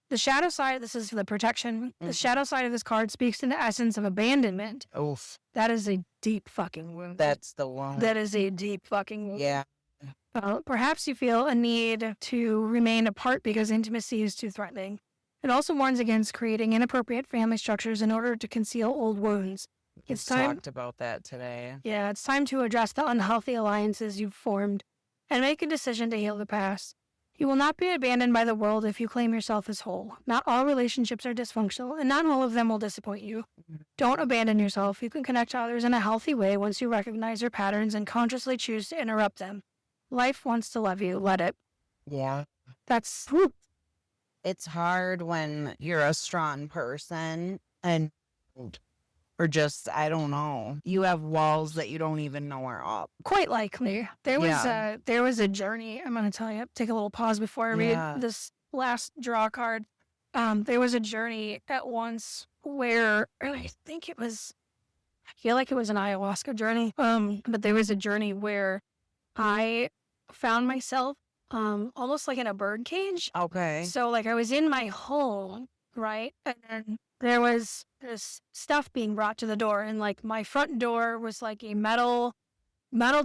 The shadow side, this is the protection. The shadow side of this card speaks to the essence of abandonment. Oof. That is a deep fucking wound. That's the one. That is a deep fucking wound. Yeah. Perhaps you feel a need to remain apart because intimacy is too threatening. It also warns against creating inappropriate family structures in order to conceal old wounds. It's time. Talked about that today. Yeah, it's time to address the unhealthy alliances you've formed and make a decision to heal the past. You will not be abandoned by the world if you claim yourself as whole. Not all relationships are dysfunctional, and not all of them will disappoint you. Don't abandon yourself. You can connect to others in a healthy way once you recognize your patterns and consciously choose to interrupt them. Life wants to love you. Let it. Yeah. That's... It's hard when you're a strong person and... Or just, I don't know. You have walls that you don't even know are up. Quite likely. There was a journey. I'm going to tell you. Take a little pause before I read this last draw card. there was a journey at once where I feel like it was an ayahuasca journey. But there was a journey where I found myself almost like in a bird cage. Okay. So like I was in my home, right? And then there was this stuff being brought to the door, and like my front door was like a metal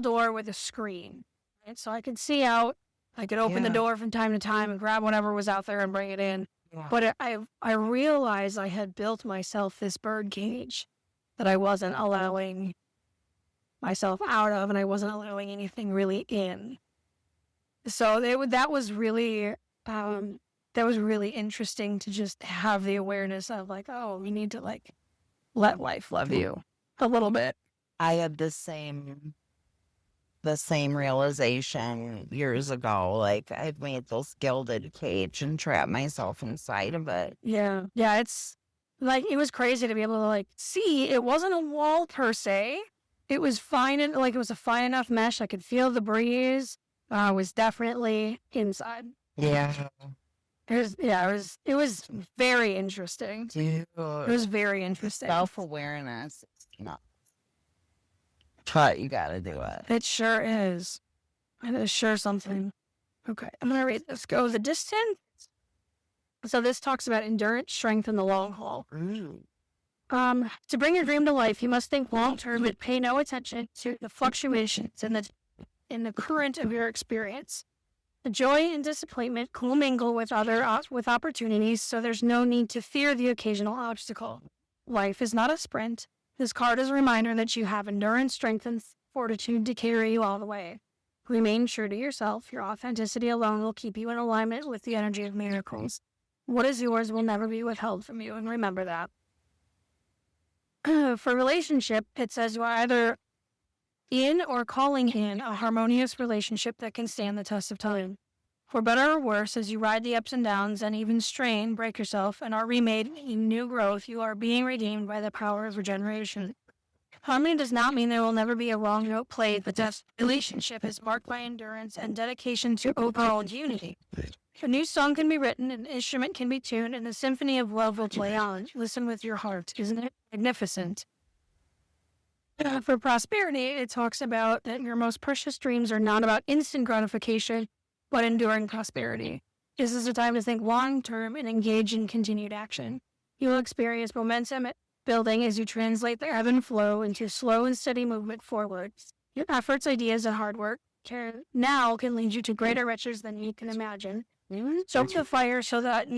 door with a screen. Right? So I could see out. I could open the door from time to time and grab whatever was out there and bring it in. Yeah. But I realized I had built myself this bird cage that I wasn't allowing myself out of, and I wasn't allowing anything really in. So that was really interesting to just have the awareness of like, oh, we need to like let life love you a little bit. I had the same realization years ago. Like I've made this gilded cage and trapped myself inside of it. Yeah. It's like it was crazy to be able to like see. It wasn't a wall per se. It was fine, and like it was a fine enough mesh. I could feel the breeze. I was definitely inside. Yeah. It was very interesting. Dude. It was very interesting. Self-awareness. No. But you gotta do it. It sure is. It is sure something. Okay, I'm gonna read this. Go the distance. So this talks about endurance, strength, and the long haul. To bring your dream to life, you must think long term and pay no attention to the fluctuations in the current of your experience. The joy and disappointment commingle with opportunities, so there's no need to fear the occasional obstacle. Life is not a sprint. This card is a reminder that you have endurance, strength, and fortitude to carry you all the way. Remain true to yourself. Your authenticity alone will keep you in alignment with the energy of miracles. What is yours will never be withheld from you, and remember that. For relationship, it says you are either in or calling in a harmonious relationship that can stand the test of time. For better or worse, as you ride the ups and downs and even strain, break yourself, and are remade in new growth, you are being redeemed by the power of regeneration. Harmony does not mean there will never be a wrong note played, but that relationship is marked by endurance and dedication to overall unity. A new song can be written, an instrument can be tuned, and the symphony of love will play on. Listen with your heart. Isn't it magnificent? For prosperity, it talks about that your most precious dreams are not about instant gratification, but enduring prosperity. This is a time to think long-term and engage in continued action. You will experience momentum building as you translate the ebb and flow into slow and steady movement forward. Your efforts, ideas, and hard work can lead you to greater riches than you can imagine. Soak the fire so that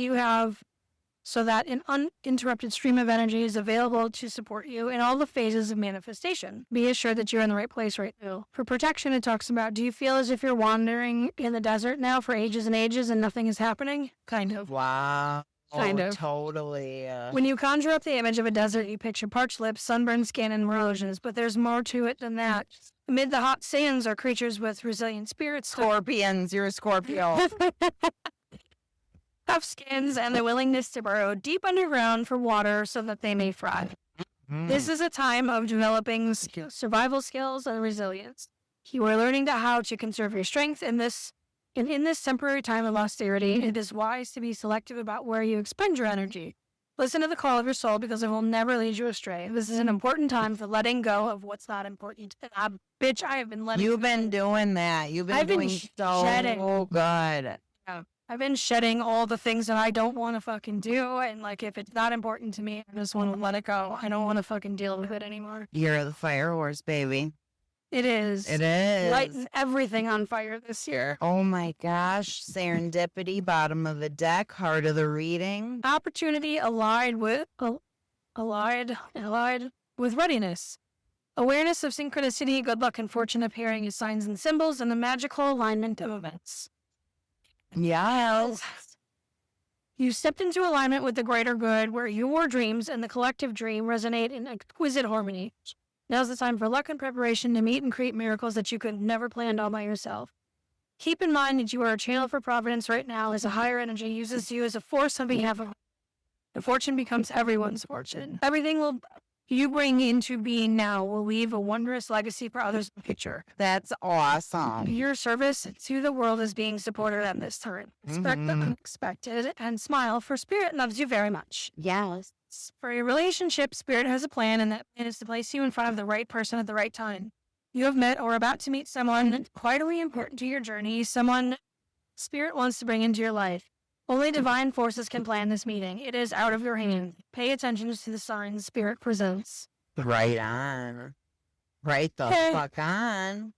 an uninterrupted stream of energy is available to support you in all the phases of manifestation. Be assured that you're in the right place right now. For protection, it talks about, do you feel as if you're wandering in the desert now for ages and ages and nothing is happening? Kind of. Wow. Kind of. Totally. When you conjure up the image of a desert, you picture parched lips, sunburned skin, and erosions, but there's more to it than that. Amid the hot sands are creatures with resilient spirits. Scorpions, you're a Scorpio. Tough skins and the willingness to burrow deep underground for water so that they may thrive. This is a time of developing survival skills and resilience. You are learning how to conserve your strength in this temporary time of austerity. It is wise to be selective about where you expend your energy. Listen to the call of your soul because it will never lead you astray. This is an important time for letting go of what's not important. And I have been letting. You've been doing that. You've been doing so good. Yeah. I've been shedding all the things that I don't want to fucking do. And like, if it's not important to me, I just want to let it go. I don't want to fucking deal with it anymore. You're the fire horse, baby. It is. It is. Lighting everything on fire this year. Oh my gosh. Serendipity, bottom of the deck, heart of the reading. Opportunity allied with readiness. Awareness of synchronicity, good luck and fortune appearing as signs and symbols, and the magical alignment of events. Yes. You stepped into alignment with the greater good, where your dreams and the collective dream resonate in exquisite harmony. Now's the time for luck and preparation to meet and create miracles that you could never planned all by yourself. Keep in mind that you are a channel for providence right now, as a higher energy uses you as a force on behalf of. The fortune becomes everyone's fortune. you bring into being now will leave a wondrous legacy for others in the future. That's awesome. Your service to the world is being supported at this time. Expect the unexpected and smile, for Spirit loves you very much. Yes. For your relationship, Spirit has a plan, and that plan is to place you in front of the right person at the right time. You have met or are about to meet someone vitally important to your journey, someone Spirit wants to bring into your life. Only divine forces can plan this meeting. It is out of your hands. Pay attention to the signs Spirit presents. Right on. Right the fuck on.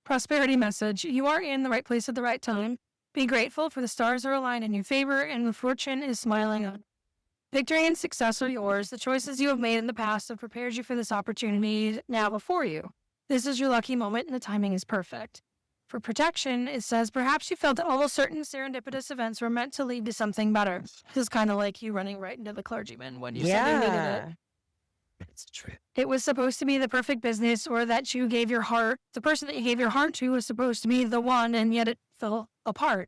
Prosperity message. You are in the right place at the right time. Be grateful, for the stars are aligned in your favor and fortune is smiling on. Victory and success are yours. The choices you have made in the past have prepared you for this opportunity now before you. This is your lucky moment and the timing is perfect. For protection, it says, perhaps you felt that almost certain serendipitous events were meant to lead to something better. This is kind of like you running right into the clergyman when you said you needed it. It's true. It was supposed to be the perfect business, or that you gave your heart. The person that you gave your heart to was supposed to be the one, and yet it fell apart.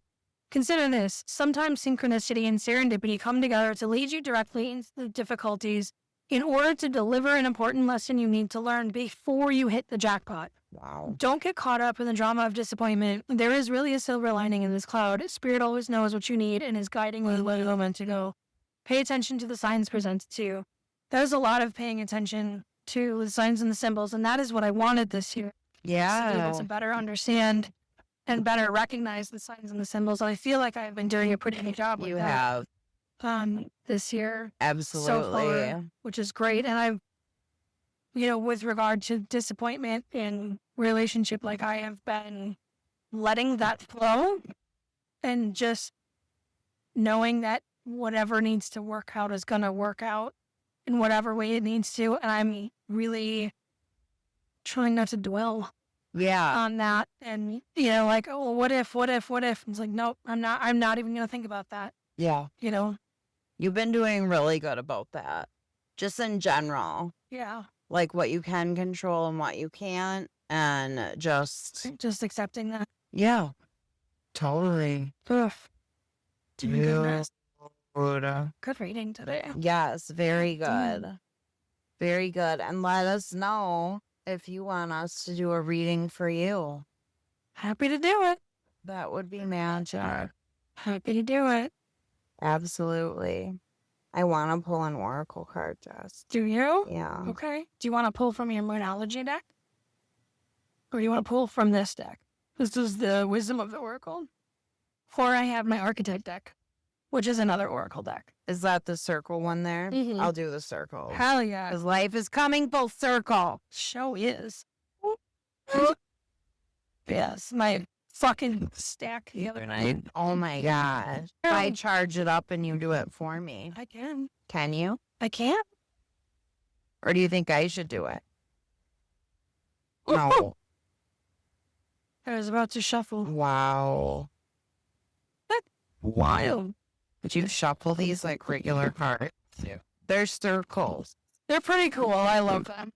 Consider this. Sometimes synchronicity and serendipity come together to lead you directly into the difficulties in order to deliver an important lesson you need to learn before you hit the jackpot. Wow. Don't get caught up in the drama of disappointment. There is really a silver lining in this cloud. Spirit always knows what you need and is guiding you where you're meant to go. Pay attention to the signs presented to you. There's a lot of paying attention to the signs and the symbols, and that is what I wanted this year. Yeah. To be able to better understand and better recognize the signs and the symbols. I feel like I've been doing a pretty good job with that. You have. This year. Absolutely. So far, which is great. And I've, with regard to disappointment in relationship, like I have been letting that flow and just knowing that whatever needs to work out is going to work out in whatever way it needs to. And I'm really trying not to dwell on that. And, like, oh, what if? It's like, nope, I'm not even going to think about that. Yeah. You've been doing really good about that. Just in general. Yeah. Like what you can control and what you can't. And just accepting that. Yeah. Totally. Ugh. Goodness. Good reading today. Yes, very good. Very good. And let us know if you want us to do a reading for you. Happy to do it. That would be magic. Happy to do it. Absolutely. I want to pull an oracle card, Jess. Do you? Yeah. Okay. Do you want to pull from your Moonology deck? Or do you want to pull from this deck? This is the Wisdom of the Oracle. Or I have my Archetype deck, which is another Oracle deck. Is that the circle one there? Mm-hmm. I'll do the circle. Hell yeah. Because life is coming full circle. Show is. Yes, my fucking stack the other night. Oh my gosh. If I charge it up and you do it for me. I can. Can you? I can. Or do you think I should do it? No. I was about to shuffle. Wow. That's wild. But you shuffle these like regular cards. They're circles. They're pretty cool. I love them.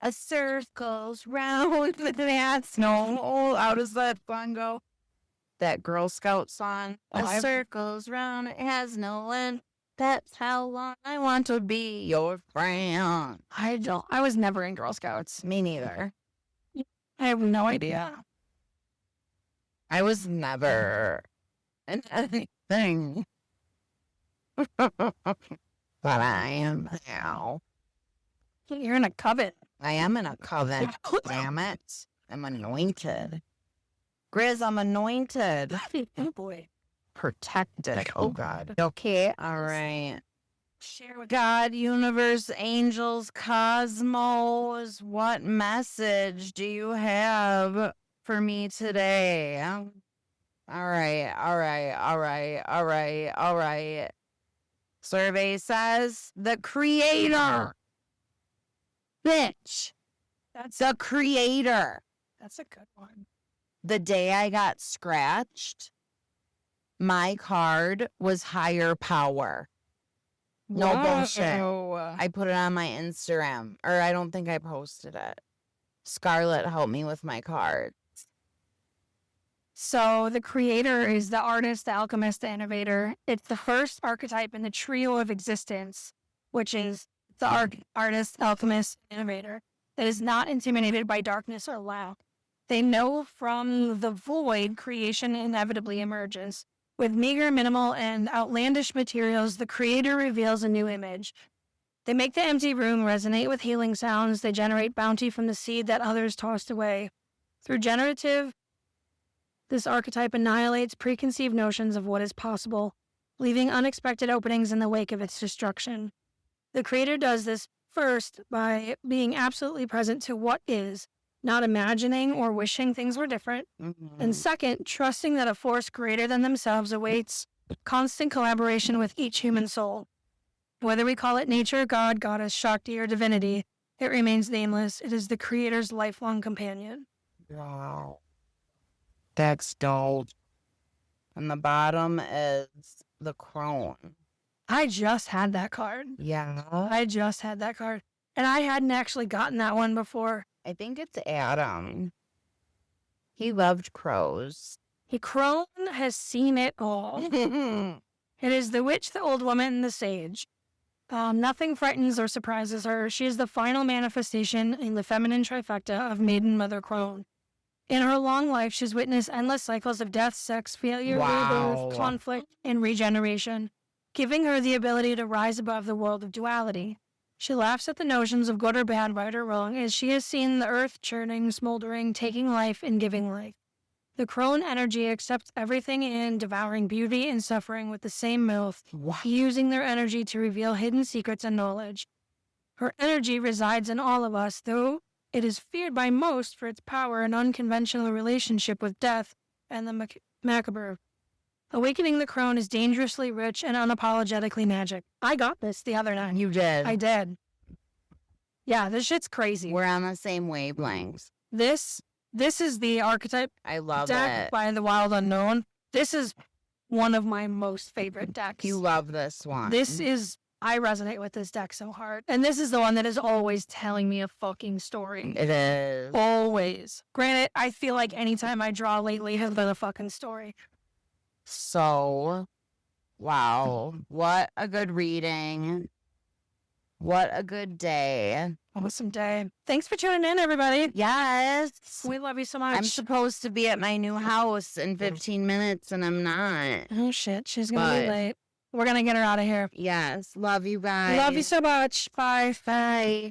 A circle's round with that snow. Oh, how does that song go? That Girl Scout song. A circle's round, it has no end. That's how long I want to be your friend. I was never in Girl Scouts. Me neither. I have no idea. I was never in anything. But I am now. You're in a coven. I am in a coven. Damn it. I'm anointed. Grizz, I'm anointed. Oh boy. Protected. Oh God. Okay. All right. Share with God, universe, angels, cosmos, what message do you have for me today? All right. Survey says the creator. Bitch. That's the creator. That's a good one. The day I got scratched, my card was higher power. No bullshit. I put it on my Instagram, or I don't think I posted it. Scarlett helped me with my card. So the creator is the artist, the alchemist, the innovator. It's the first archetype in the trio of existence, which is the artist, alchemist, innovator that is not intimidated by darkness or lack. They know from the void creation inevitably emerges. With meager, minimal, and outlandish materials, the creator reveals a new image. They make the empty room resonate with healing sounds. They generate bounty from the seed that others tossed away. Through generative, this archetype annihilates preconceived notions of what is possible, leaving unexpected openings in the wake of its destruction. The creator does this first by being absolutely present to what is, not imagining or wishing things were different. And second, trusting that a force greater than themselves awaits constant collaboration with each human soul. Whether we call it nature, God, goddess, Shakti, or divinity, it remains nameless. It is the creator's lifelong companion. Wow. That's dope. And the bottom is the crone. I just had that card. Yeah. I just had that card. And I hadn't actually gotten that one before. I think it's Adam. He loved crows. The crone has seen it all. It is the witch, the old woman, and the sage. Nothing frightens or surprises her. She is the final manifestation in the feminine trifecta of Maiden Mother Crone. In her long life, she's witnessed endless cycles of death, sex, failure, rebirth, conflict, and regeneration, giving her the ability to rise above the world of duality. She laughs at the notions of good or bad, right or wrong, as she has seen the earth churning, smoldering, taking life, and giving life. The crone energy accepts everything in, devouring beauty and suffering with the same mouth, using their energy to reveal hidden secrets and knowledge. Her energy resides in all of us, though it is feared by most for its power and unconventional relationship with death and the macabre. Awakening the crone is dangerously rich and unapologetically magic. I got this the other night. You did? I did. Yeah, this shit's crazy. We're on the same wavelengths. This is the archetype I love deck it. by the Wild Unknown. This is one of my most favorite decks. You love this one. I resonate with this deck so hard. And this is the one that is always telling me a fucking story. It is. Always. Granted, I feel like anytime I draw lately has been a fucking story. So, wow. What a good reading. What a good day. Awesome day. Thanks for tuning in, everybody. Yes. We love you so much. I'm supposed to be at my new house in 15 minutes and I'm not. Oh, shit. She's going to be late. We're going to get her out of here. Yes. Love you guys. Love you so much. Bye. Bye.